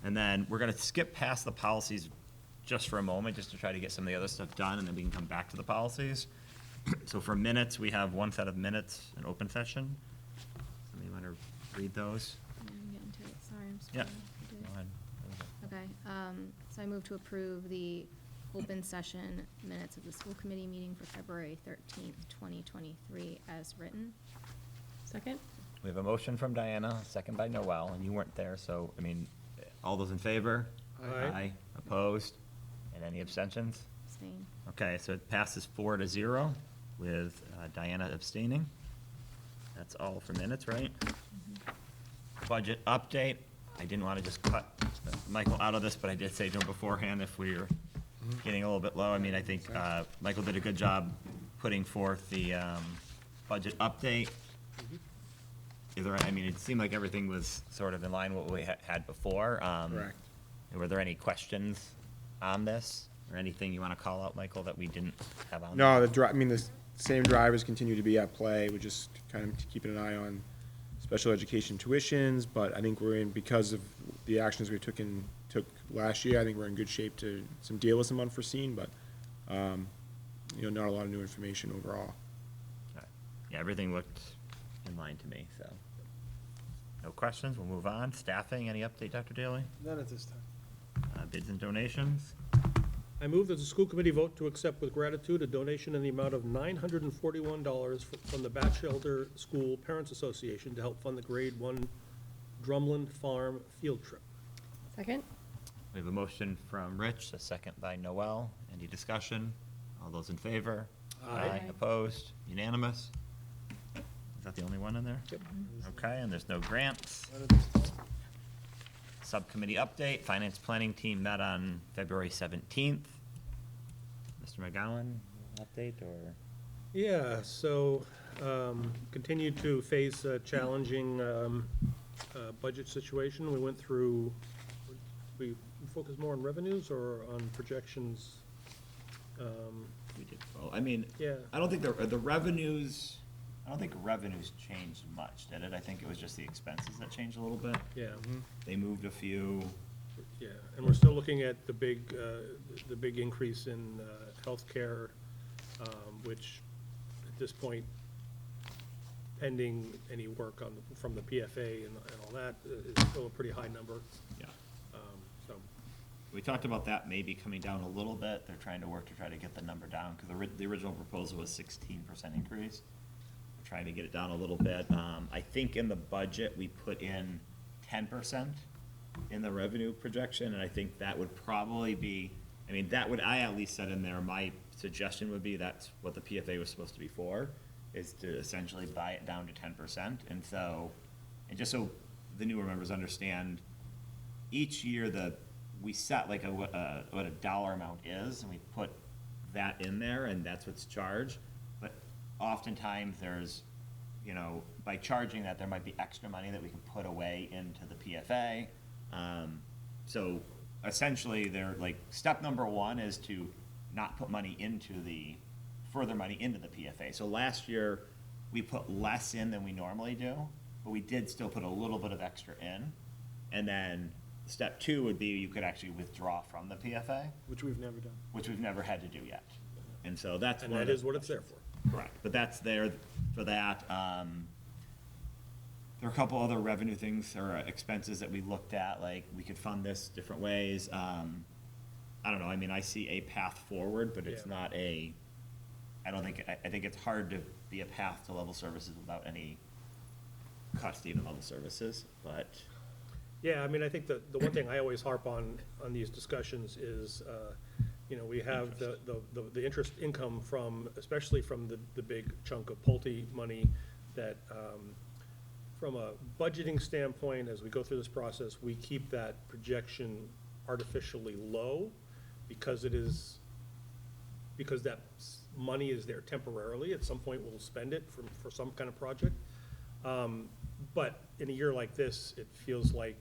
Speaker 1: And then we're gonna skip past the policies just for a moment, just to try to get some of the other stuff done, and then we can come back to the policies. So for minutes, we have one set of minutes, an open session. Somebody wanna read those?
Speaker 12: I'm getting to it, sorry, I'm
Speaker 1: Yeah.
Speaker 12: scrolling.
Speaker 1: Go ahead.
Speaker 12: Okay, so I move to approve the open session minutes of the school committee meeting for February 13th, 2023 as written.
Speaker 9: Second?
Speaker 1: We have a motion from Diana, a second by Noel, and you weren't there, so, I mean, all those in favor?
Speaker 2: Aye.
Speaker 1: Opposed? And any abstentions?
Speaker 12: Abstain.
Speaker 1: Okay, so it passes 4-0 with Diana abstaining. That's all for minutes, right? Budget update. I didn't want to just cut Michael out of this, but I did say to him beforehand if we were getting a little bit low. I mean, I think Michael did a good job putting forth the budget update. Is there, I mean, it seemed like everything was sort of in line with what we had before.
Speaker 11: Correct.
Speaker 1: Were there any questions on this, or anything you want to call out, Michael, that we didn't have on?
Speaker 11: No, I mean, the same drivers continue to be at play. We're just kind of keeping an eye on special education tuitions, but I think we're in, because of the actions we took last year, I think we're in good shape to deal with some unforeseen, but, not a lot of new information overall.
Speaker 1: Yeah, everything looked in line to me, so. No questions, we'll move on. Staffing, any update, Dr. Daly?
Speaker 7: None at this time.
Speaker 1: Bids and donations?
Speaker 5: I move that the school committee vote to accept with gratitude a donation in the amount of $941 from the Batchelder School Parents Association to help fund the grade 1 Drumlin Farm field trip.
Speaker 9: Second?
Speaker 1: We have a motion from Rich, a second by Noel. Any discussion? All those in favor?
Speaker 5: Aye.
Speaker 1: Opposed? Unanimous? Is that the only one in there?
Speaker 5: Yep.
Speaker 1: Okay, and there's no grants.
Speaker 7: None at this time.
Speaker 1: Subcommittee update, finance planning team met on February 17th. Mr. McGowan, update or?
Speaker 5: Yeah, so, continued to face a challenging, budget situation. We went through, we focus more on revenues or on projections?
Speaker 1: We did, well, I mean,
Speaker 5: Yeah.
Speaker 1: I don't think I don't think revenues changed much, did it? I think it was just the expenses that changed a little bit.
Speaker 5: Yeah,
Speaker 1: They moved a few.
Speaker 5: yeah, and we're still looking at the big increase in, healthcare, which at this point, pending any work from the PFA and all that, is still a pretty high number,
Speaker 1: Yeah.
Speaker 5: so.
Speaker 1: We talked about that maybe coming down a little bit. They're trying to work to try to get the number down, because the original proposal was 16% increase. We're trying to get it down a little bit. I think in the budget, we put in 10% in the revenue projection, and I think that would probably be, I mean, I at least said in there, my suggestion would be that's what the PFA was supposed to be for, is to essentially buy it down to 10%. And just so the newer members understand, each year we set like what a dollar amount is, and we put that in there, and that's what's charged. But oftentimes there's, by charging that, there might be extra money that we can put away into the PFA. So essentially, they're like, step number one is to not put further money into the PFA. So last year, we put less in than we normally do, but we did still put a little bit of extra in. And then step two would be you could actually withdraw from the PFA,
Speaker 7: Which we've never done.
Speaker 1: which we've never had to do yet. And so that's.
Speaker 5: And
Speaker 1: one of
Speaker 5: that
Speaker 1: the-
Speaker 5: is what it's there for.
Speaker 1: Correct, but that's there for that. There are a couple other revenue things or expenses that we looked at, like we could fund this different ways. I don't know, I mean, I see a path forward, but it's
Speaker 5: Yeah.
Speaker 1: not I think it's hard to be a path to level services without any cuts to even level services, but.
Speaker 5: Yeah, I mean, I think the one thing I always harp on these discussions is, we have the interest income especially from the big chunk of Pulte money that, from a budgeting standpoint, as we go through this process, we keep that projection artificially low because that money is there temporarily. At some point, we'll spend it for some kind of project. But in a year like this, it feels like,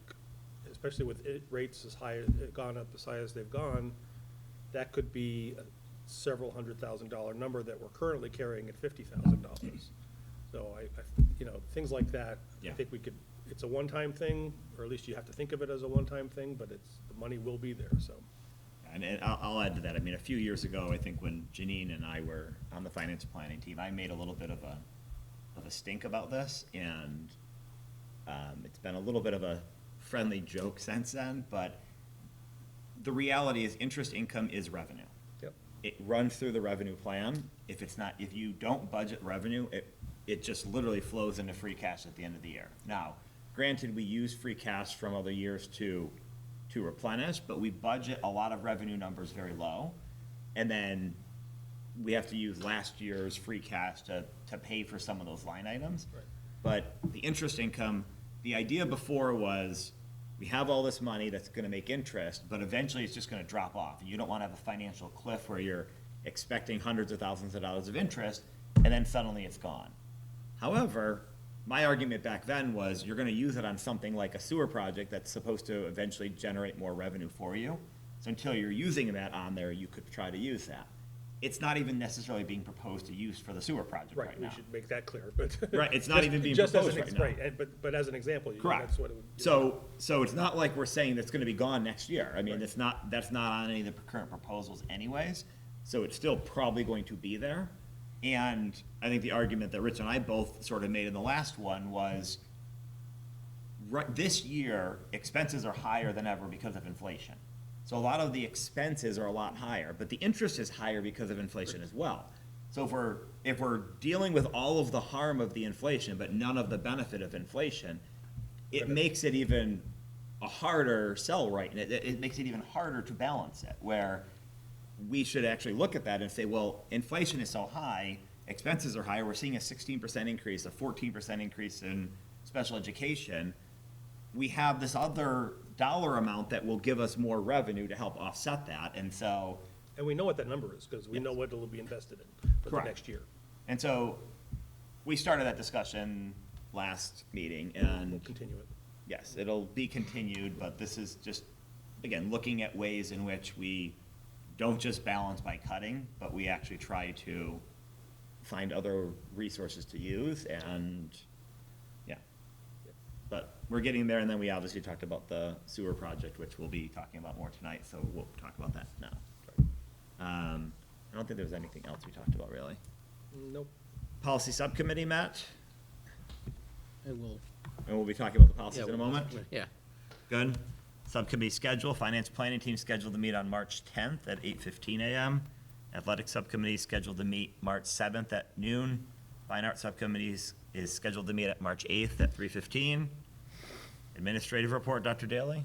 Speaker 5: especially with rates gone up as high as they've gone, that could be a several $100,000 number that we're currently carrying at $50,000. So things like that,
Speaker 1: Yeah.
Speaker 5: I think it's a one-time thing, or at least you have to think of it as a one-time thing, but the money will be there, so.
Speaker 1: And I'll add to that, I mean, a few years ago, I think when Janine and I were on the finance planning team, I made a little bit of a stink about this, and it's been a little bit of a friendly joke since then, but the reality is interest income is revenue.
Speaker 5: Yep.
Speaker 1: It runs through the revenue plan. If you don't budget revenue, it just literally flows into free cash at the end of the year. Now, granted, we use free cash from other years to replenish, but we budget a lot of revenue numbers very low, and then we have to use last year's free cash to pay for some of those line items.
Speaker 5: Right.
Speaker 1: But the interest income, the idea before was, we have all this money that's gonna make interest, but eventually it's just gonna drop off. And you don't wanna have a financial cliff where you're expecting hundreds of thousands of dollars of interest, and then suddenly it's gone. However, my argument back then was you're gonna use it on something like a sewer project that's supposed to eventually generate more revenue for you. So until you're using that on there, you could try to use that. It's not even necessarily being proposed to use for the sewer project right
Speaker 5: Right,
Speaker 1: now.
Speaker 5: we should make that clear, but.
Speaker 1: Right, it's not
Speaker 5: just-
Speaker 1: even being
Speaker 5: just as
Speaker 1: proposed
Speaker 5: an
Speaker 1: right
Speaker 5: ex-
Speaker 1: now.
Speaker 5: Right, but as an example,
Speaker 1: Correct.
Speaker 5: that's what it would.
Speaker 1: So it's not like we're saying that's gonna be gone next year. I mean,
Speaker 5: Right.
Speaker 1: that's not on any of the current proposals anyways. So it's still probably going to be there. And I think the argument that Rich and I both sort of made in the last one was, right, this year, expenses are higher than ever because of inflation. So a lot of the expenses are a lot higher, but the interest is higher because of inflation as well. So if we're dealing with all of the harm of the inflation, but none of the benefit of inflation, it makes it even a harder sell right, and it makes it even harder to balance it, where we should actually look at that and say, well, inflation is so high, expenses are higher, we're seeing a 16% increase, a 14% increase in special education. We have this other dollar amount that will give us more revenue to help offset that, and so.
Speaker 5: And we know what that number is, because we know what it'll be invested in for the
Speaker 1: Correct.
Speaker 5: next year.
Speaker 1: And so, we started that discussion last meeting,
Speaker 5: We'll
Speaker 1: and
Speaker 5: continue it.
Speaker 1: yes, it'll be continued, but this is just, again, looking at ways in which we don't just balance by cutting, but we actually try to find other resources to use, and, yeah. But we're getting there, and then we obviously talked about the sewer project, which we'll be talking about more tonight, so we'll talk about that now. I don't think there was anything else we talked about, really.
Speaker 5: Nope.
Speaker 1: Policy Subcommittee met,
Speaker 4: And we'll,
Speaker 1: and we'll be talking about the policies
Speaker 4: yeah,
Speaker 1: in a moment.
Speaker 4: yeah.
Speaker 1: Good. Subcommittee schedule, Finance Planning Team scheduled to meet on March 10th at 8:15 a.m. Athletic Subcommittee scheduled to meet March 7th at noon. Fine Arts Subcommittee is scheduled to meet at March 8th at 3:15. Administrative report, Dr. Daly,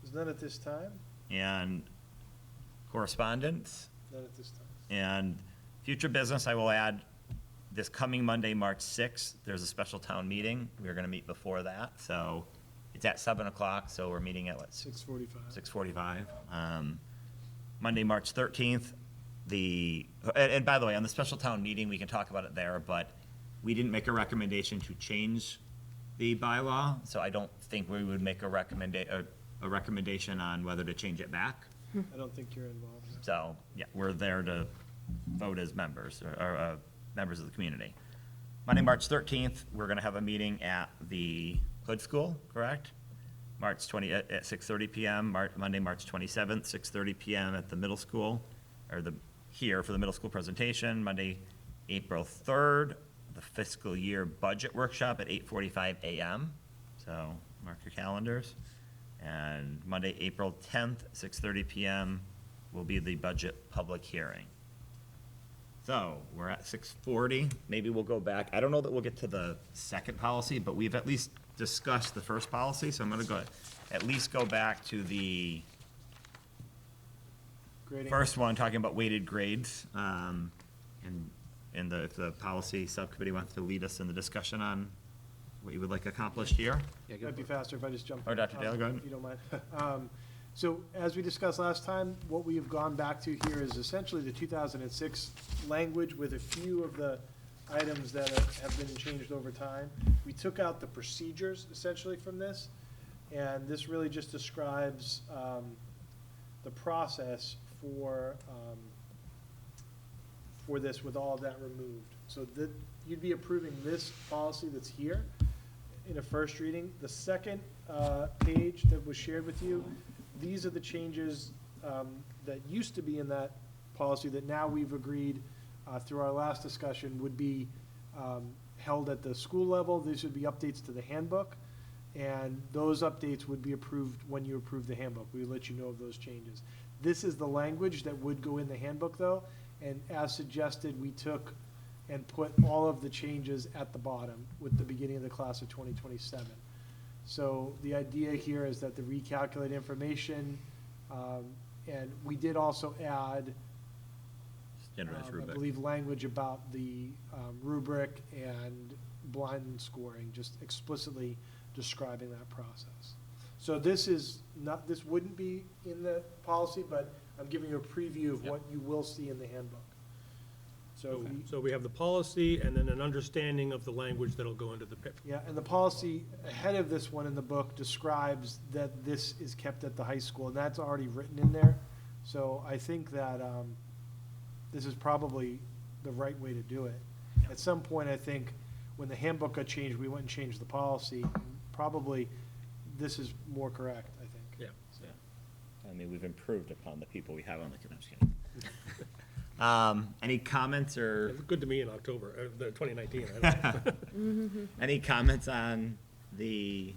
Speaker 7: Is none at this time?
Speaker 1: and correspondence.
Speaker 7: None at this time.
Speaker 1: And future business, I will add, this coming Monday, March 6th, there's a special town meeting. We're gonna meet before that, so it's at 7 o'clock, so we're meeting at what?
Speaker 7: 6:45.
Speaker 1: 6:45. Monday, March 13th, and by the way, on the special town meeting, we can talk about it there, but we didn't make a recommendation to change the bylaw, so I don't think we would make a recommendation on whether to change it back.
Speaker 7: I don't think you're involved. in that.
Speaker 1: So, yeah, we're there to vote as members, or members of the community. Monday, March 13th, we're gonna have a meeting at the Hood School, correct? At 6:30 PM, Monday, March 27th, 6:30 PM at the middle school, or here for the middle school presentation. Monday, April 3rd, the fiscal year budget workshop at 8:45 AM. So, mark your calendars. And Monday, April 10th, 6:30 PM will be the budget public hearing. So, we're at 6:40, maybe we'll go back, I don't know that we'll get to the second policy, but we've at least discussed the first policy, so I'm gonna at least go back to the
Speaker 7: Grading.
Speaker 1: first one, talking about weighted grades. If the policy subcommittee wants to lead us in the discussion on what you would like accomplished here.
Speaker 4: Yeah, go
Speaker 7: Might be
Speaker 4: for it.
Speaker 7: faster if I just jump.
Speaker 1: Or Dr. Dale, go ahead.
Speaker 7: If you don't mind. So as we discussed last time, what we have gone back to here is essentially the 2006 language with a few of the items that have been changed over time. We took out the procedures essentially from this, and this really just describes the process for this with all of that removed. So that, you'd be approving this policy that's here in a first reading. The second page that was shared with you, these are the changes that used to be in that policy that now we've agreed through our last discussion would be held at the school level. These would be updates to the handbook, and those updates would be approved when you approve the handbook. We would let you know of those changes. This is the language that would go in the handbook, though, and as suggested, we took and put all of the changes at the bottom with the beginning of the class of 2027. So the idea here is that the recalculated information, and we did also add,
Speaker 1: Standardized
Speaker 7: I
Speaker 1: rubric.
Speaker 7: believe, language about the rubric and blind scoring, just explicitly describing that process. So this is not, this wouldn't be in the policy, but I'm giving you a preview of what you will see in the handbook.
Speaker 5: So, so we have the policy and then an understanding of the language that'll go into the PIP.
Speaker 7: Yeah, and the policy ahead of this one in the book describes that this is kept at the high school, and that's already written in there. So I think that this is probably the right way to do it. At some point, I think, when the handbook got changed, we went and changed the policy. Probably, this is more correct, I think.
Speaker 5: Yeah.
Speaker 1: I mean, we've improved upon the people we have on the committee. Any comments
Speaker 5: It
Speaker 1: or
Speaker 5: looked good to me in October, the 2019. I don't know.
Speaker 1: any comments on the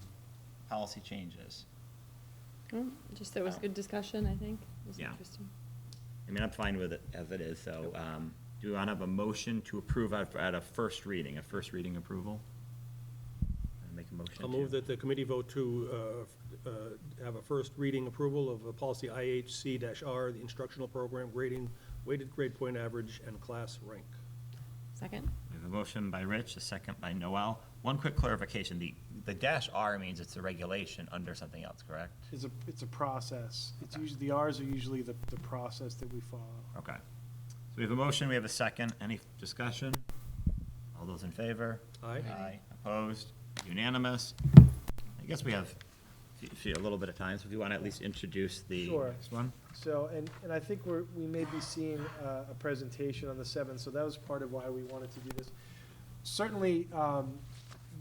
Speaker 1: policy changes?
Speaker 9: Oh, just there was good discussion, I think. It was
Speaker 1: Yeah.
Speaker 9: interesting.
Speaker 1: I mean, I'm fine with it as it is, so, do we want to have a motion to approve at a first reading approval? Make a motion
Speaker 5: I'll
Speaker 1: to-
Speaker 5: move that the committee vote to have a first reading approval of policy IHC-R, the instructional program, grading, weighted grade point average, and class rank.
Speaker 9: Second?
Speaker 1: We have a motion by Rich, a second by Noel. One quick clarification, the dash R means it's a regulation under something else, correct?
Speaker 7: It's a process. It's usually, the Rs are usually the process that we follow.
Speaker 1: Okay. So we have a motion, we have a second. Any discussion? All those in favor?
Speaker 5: Aye.
Speaker 1: Aye. Opposed? Unanimous? I guess we have a little bit of time, so if you want to at least introduce the
Speaker 7: Sure.
Speaker 1: next one.
Speaker 7: So, and I think we may be seeing a presentation on the 7th, so that was part of why we wanted to do this. Certainly,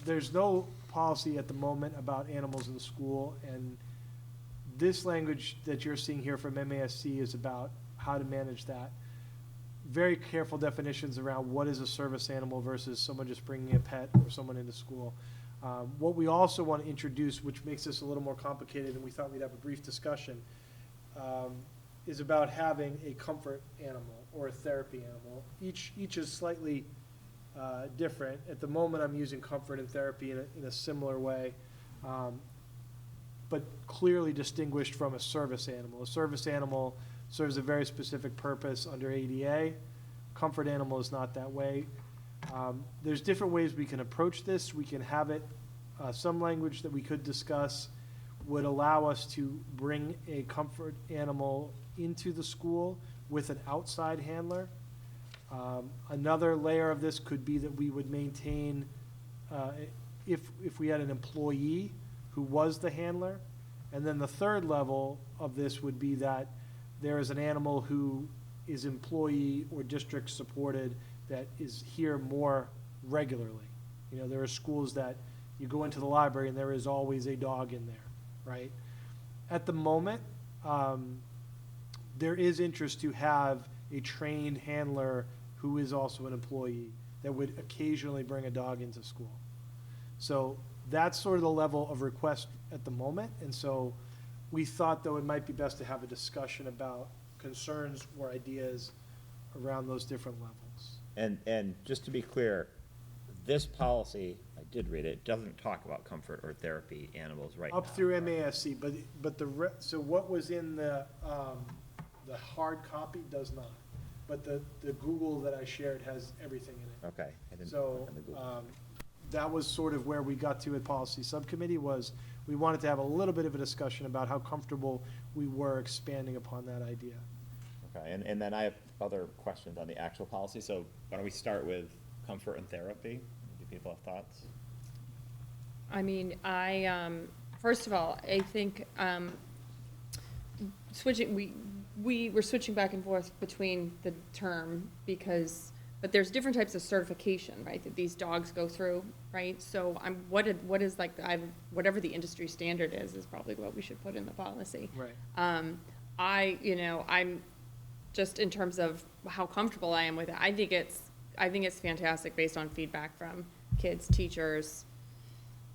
Speaker 7: there's no policy at the moment about animals in the school, and this language that you're seeing here from MASC is about how to manage that. Very careful definitions around what is a service animal versus someone just bringing a pet or someone into school. What we also want to introduce, which makes this a little more complicated, and we thought we'd have a brief discussion, is about having a comfort animal or a therapy animal. Each is slightly different. At the moment, I'm using comfort and therapy in a similar way, but clearly distinguished from a service animal. A service animal serves a very specific purpose under ADA. Comfort animal is not that way. There's different ways we can approach this. We can have it, some language that we could discuss would allow us to bring a comfort animal into the school with an outside handler. Another layer of this could be that we would maintain, if we had an employee who was the handler. And then the third level of this would be that there is an animal who is employee or district supported that is here more regularly. You know, there are schools that you go into the library and there is always a dog in there, right? At the moment, there is interest to have a trained handler who is also an employee that would occasionally bring a dog into school. So that's sort of the level of request at the moment. And so we thought, though, it might be best to have a discussion about concerns or ideas around those different levels.
Speaker 1: And just to be clear, this policy, I did read it, doesn't talk about comfort or therapy animals right now.
Speaker 7: Up through MASC, but so what was in the hard copy does not. But the Google that I shared has everything in it.
Speaker 1: Okay. I didn't
Speaker 7: So,
Speaker 1: look on the Google.
Speaker 7: that was sort of where we got to at policy subcommittee, was we wanted to have a little bit of a discussion about how comfortable we were expanding upon that idea.
Speaker 1: Okay, and then I have other questions on the actual policy, so why don't we start with comfort and therapy? Do people have thoughts?
Speaker 9: I mean, first of all, I think, we were switching back and forth between the term but there's different types of certification, right, that these dogs go through, right? So what is like, whatever the industry standard is probably what we should put in the policy.
Speaker 7: Right.
Speaker 9: I'm just in terms of how comfortable I am with it, I think it's fantastic based on feedback from kids, teachers,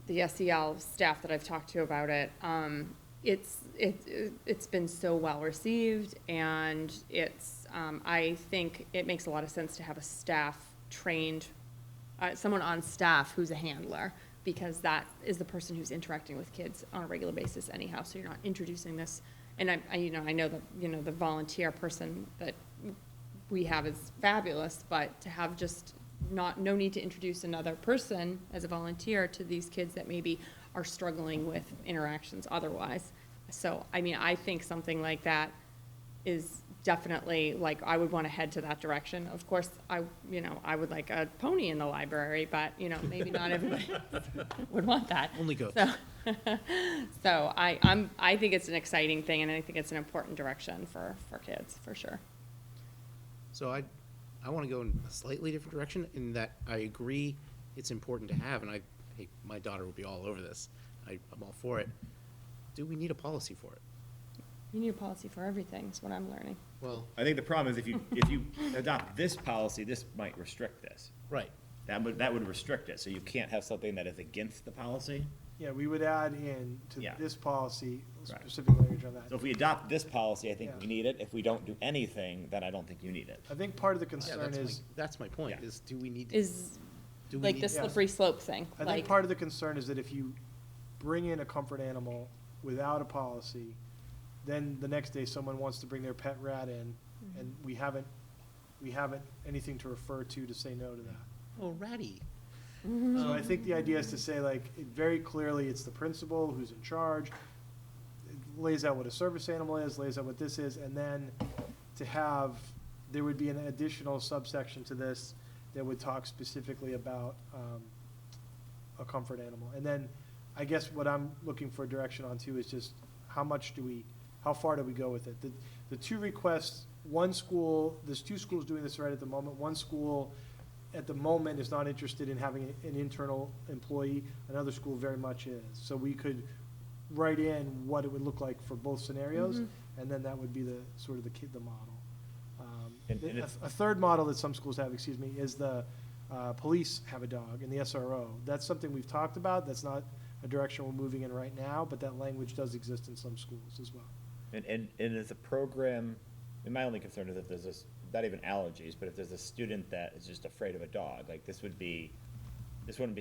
Speaker 9: the SEL staff that I've talked to about it. It's been so well received, and I think it makes a lot of sense to have a staff trained, someone on staff who's a handler, because that is the person who's interacting with kids on a regular basis anyhow. So you're not introducing this, and I know that the volunteer person that we have is fabulous, but to have just no need to introduce another person as a volunteer to these kids that maybe are struggling with interactions otherwise. So, I mean, I think something like that is definitely, like, I would want to head to that direction. Of course, I would like a pony in the library, but, maybe not everybody would want that.
Speaker 4: Only goats.
Speaker 9: So, so I think it's an exciting thing, and I think it's an important direction for kids, for sure.
Speaker 4: So I want to go in a slightly different direction in that I agree it's important to have, and hey, my daughter would be all over this. I'm all for it. Do we need a policy for it?
Speaker 9: You need a policy for everything, is what I'm learning.
Speaker 4: Well,
Speaker 1: I think the problem is if you adopt this policy, this might restrict this.
Speaker 4: right.
Speaker 1: That would restrict it, so you can't have something that is against the policy.
Speaker 7: Yeah, we would add in to
Speaker 1: Yeah.
Speaker 7: this policy,
Speaker 1: Right.
Speaker 7: specific language on that.
Speaker 1: So if we adopt this policy, I think
Speaker 7: Yeah.
Speaker 1: we need it. If we don't do anything, then I don't think you need it.
Speaker 7: I think part of the
Speaker 4: Yeah,
Speaker 7: concern is,
Speaker 4: that's my point,
Speaker 1: Yeah.
Speaker 4: is do we need to?
Speaker 9: Is
Speaker 4: do we
Speaker 9: like
Speaker 4: need
Speaker 9: the
Speaker 4: to-
Speaker 9: slippery slope thing,
Speaker 7: I think
Speaker 9: like,
Speaker 7: part of the concern is that if you bring in a comfort animal without a policy, then the next day someone wants to bring their pet rat in, and we haven't anything to refer to say no to that.
Speaker 4: Oh, ratty.
Speaker 7: So I think the idea is to say, like, very clearly, it's the principal who's in charge, it lays out what a service animal is, lays out what this is, and then there would be an additional subsection to this that would talk specifically about a comfort animal. And then, I guess what I'm looking for direction on too is just how far do we go with it? The two requests, there's two schools doing this right at the moment. One school at the moment is not interested in having an internal employee. Another school very much is. So we could write in what it would look like for both scenarios, and then that would be the model.
Speaker 1: And it's-
Speaker 7: A third model that some schools have, is the police have a dog in the SRO. That's something we've talked about. That's not a direction we're moving in right now, but that language does exist in some schools as well.
Speaker 1: And as a program, my only concern is if there's this, not even allergies, but if there's a student that is just afraid of a dog, like this wouldn't be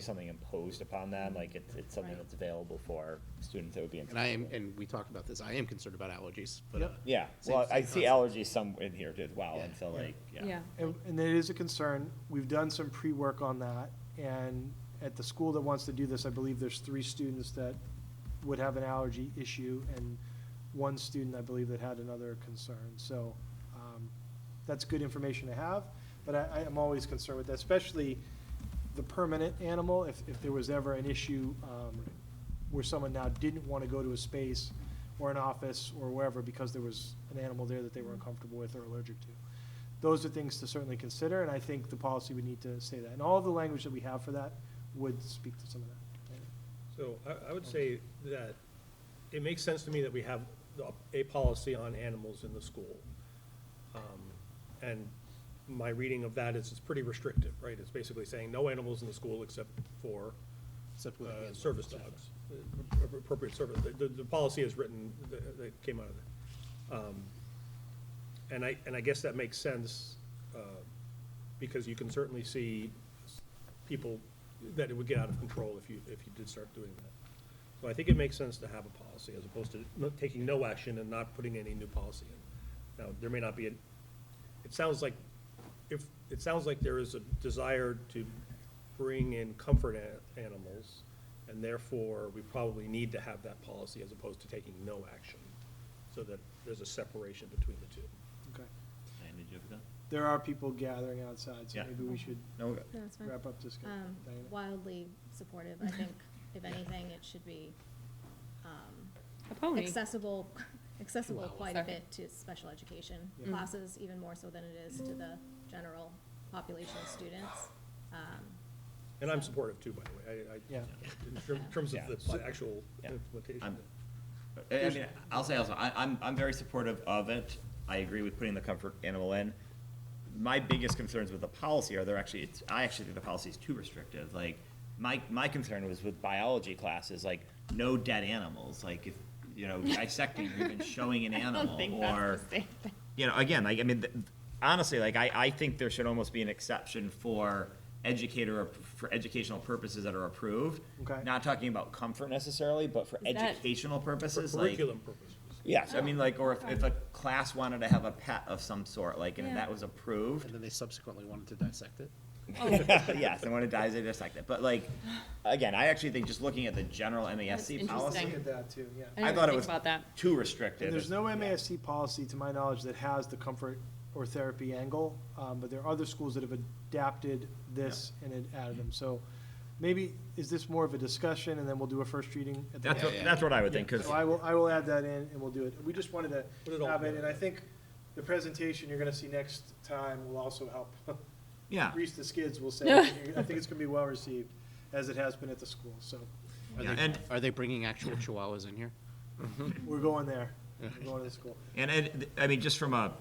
Speaker 1: something imposed upon them, like it's something
Speaker 12: Right.
Speaker 1: that's available for students that would be
Speaker 4: And
Speaker 1: interested.
Speaker 4: and we talked about this, I am concerned about allergies, but.
Speaker 7: Yep.
Speaker 1: Yeah,
Speaker 4: Same-
Speaker 1: well, I
Speaker 4: same
Speaker 1: see
Speaker 4: concept.
Speaker 1: allergies some in here as well,
Speaker 4: Yeah.
Speaker 1: and so like,
Speaker 9: yeah.
Speaker 7: And it is a concern. We've done some pre-work on that, and at the school that wants to do this, I believe there's 3 students that would have an allergy issue, and 1 student, I believe, that had another concern. So, that's good information to have, but I am always concerned with that, especially the permanent animal, if there was ever an issue, where someone now didn't want to go to a space or an office or wherever because there was an animal there that they were uncomfortable with or allergic to. Those are things to certainly consider, and I think the policy would need to say that. And all of the language that we have for that would speak to some of that.
Speaker 5: So I would say that it makes sense to me that we have a policy on animals in the school. And my reading of that is it's pretty restrictive, right? It's basically saying no animals in the school except for
Speaker 4: Except with hands.
Speaker 5: service dogs, appropriate service. The policy is written, that came out of it. And I guess that makes sense, because you can certainly see people that it would get out of control if you did start doing that. So I think it makes sense to have a policy as opposed to taking no action and not putting any new policy in. Now, there may not be it sounds like there is a desire to bring in comfort animals, and therefore we probably need to have that policy as opposed to taking no action, so that there's a separation between the two.
Speaker 7: Okay.
Speaker 1: And did you have that?
Speaker 7: There are people gathering outside, so
Speaker 1: Yeah.
Speaker 7: maybe we should
Speaker 1: No,
Speaker 12: No, that's fine.
Speaker 7: wrap up this. Diana.
Speaker 12: Wildly supportive. I think, if anything, it should be
Speaker 9: A pony.
Speaker 12: accessible quite a
Speaker 9: Sorry.
Speaker 12: bit to special education
Speaker 7: Yeah.
Speaker 12: classes, even more so than it is to the general population of students.
Speaker 5: And I'm supportive too, by the way,
Speaker 7: Yeah.
Speaker 5: in terms
Speaker 1: Yeah.
Speaker 5: of the actual
Speaker 1: Yeah.
Speaker 5: implementation.
Speaker 1: I mean, I'll say also, I'm very supportive of it. I agree with putting the comfort animal in. My biggest concerns with the policy are I actually think the policy is too restrictive. Like, my concern was with biology classes, like, no dead animals, like, if, dissecting or even showing an
Speaker 9: I
Speaker 1: animal,
Speaker 9: don't think that's
Speaker 1: or,
Speaker 9: the same thing.
Speaker 1: again, like, I mean, honestly, like, I think there should almost be an exception for educational purposes that are approved.
Speaker 7: Okay.
Speaker 1: Not talking about comfort necessarily, but for
Speaker 9: Is that-
Speaker 1: educational
Speaker 5: For
Speaker 1: purposes, like.
Speaker 5: curriculum purposes.
Speaker 1: Yes, I mean, like, or if
Speaker 9: okay.
Speaker 1: a class wanted to have a pet of some sort, like, and
Speaker 9: Yeah.
Speaker 1: that was approved.
Speaker 4: And then they subsequently wanted to dissect it?
Speaker 1: Yes, and when it dies, they dissect it. But like, again, I actually think just looking at the general MASC
Speaker 9: That's
Speaker 1: policy,
Speaker 9: interesting.
Speaker 7: Look at that too, yeah.
Speaker 9: I
Speaker 1: I
Speaker 9: didn't
Speaker 1: thought it
Speaker 9: think
Speaker 1: was
Speaker 9: about that.
Speaker 1: too restrictive.
Speaker 7: And there's no
Speaker 1: Yeah.
Speaker 7: MASC policy, to my knowledge, that has the comfort or therapy angle, but there are other schools that have adapted this and had added them. So maybe, is this more of a discussion, and then we'll do a first reading at the
Speaker 1: That's
Speaker 7: end?
Speaker 1: what, that's what I would think,
Speaker 7: So
Speaker 1: because,
Speaker 7: I will add that in, and we'll do it. We just wanted
Speaker 2: Put it
Speaker 7: to
Speaker 2: all
Speaker 7: have it,
Speaker 2: together.
Speaker 7: and I think the presentation you're gonna see next time will also help
Speaker 1: yeah.
Speaker 7: grease the skids, we'll say. I think it's gonna be well received, as it has been at the school, so
Speaker 1: Yeah, and,
Speaker 4: Are they bringing actual chihuahuas in here?
Speaker 7: we're going there. We're going to the school.
Speaker 1: and I mean, just from a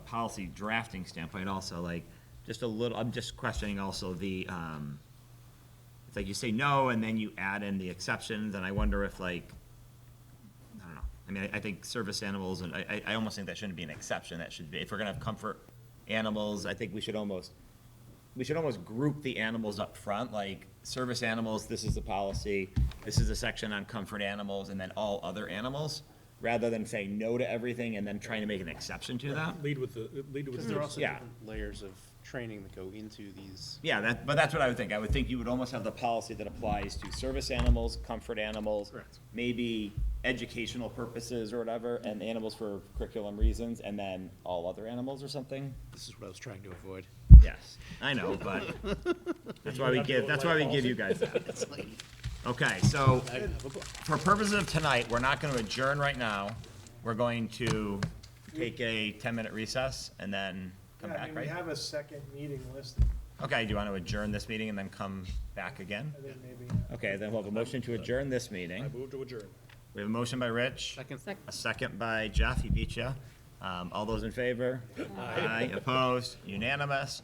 Speaker 1: policy drafting standpoint also, like, just a little, I'm just questioning also the, it's like you say no, and then you add in the exceptions, and I wonder if like, I don't know. I mean, I think service animals, and I almost think that shouldn't be an exception, that should be, if we're gonna have comfort animals, I think we should almost group the animals up front, like, service animals, this is the policy, this is a section on comfort animals, and then all other animals, rather than saying no to everything and then trying to make an exception to that.
Speaker 2: Lead with the.
Speaker 4: Because there are also
Speaker 1: Yeah.
Speaker 4: different layers of training that go into these.
Speaker 1: Yeah, but that's what I would think. I would think you would almost have the policy that applies to service animals, comfort animals.
Speaker 2: Correct.
Speaker 1: Maybe educational purposes or whatever, and animals for curriculum reasons, and then all other animals or something.
Speaker 4: This is what I was trying to avoid.
Speaker 1: Yes, I know, but that's why we give you guys that.
Speaker 4: It's like,
Speaker 1: Okay, so
Speaker 4: I have a book.
Speaker 1: for purposes of tonight, we're not gonna adjourn right now. We're going to take a 10-minute recess and then come
Speaker 7: Yeah, I
Speaker 1: back,
Speaker 7: mean, we
Speaker 1: right?
Speaker 7: have a second meeting listed,
Speaker 1: Okay, do you want to adjourn this meeting and then come back again?
Speaker 7: and then maybe.
Speaker 1: Okay, then we'll have a motion to adjourn this
Speaker 2: I
Speaker 1: meeting.
Speaker 2: move to adjourn.
Speaker 1: We have a motion by Rich,
Speaker 4: Second.
Speaker 1: a second by Jeff, he beat you. All those in favor? Aye. Opposed, unanimous.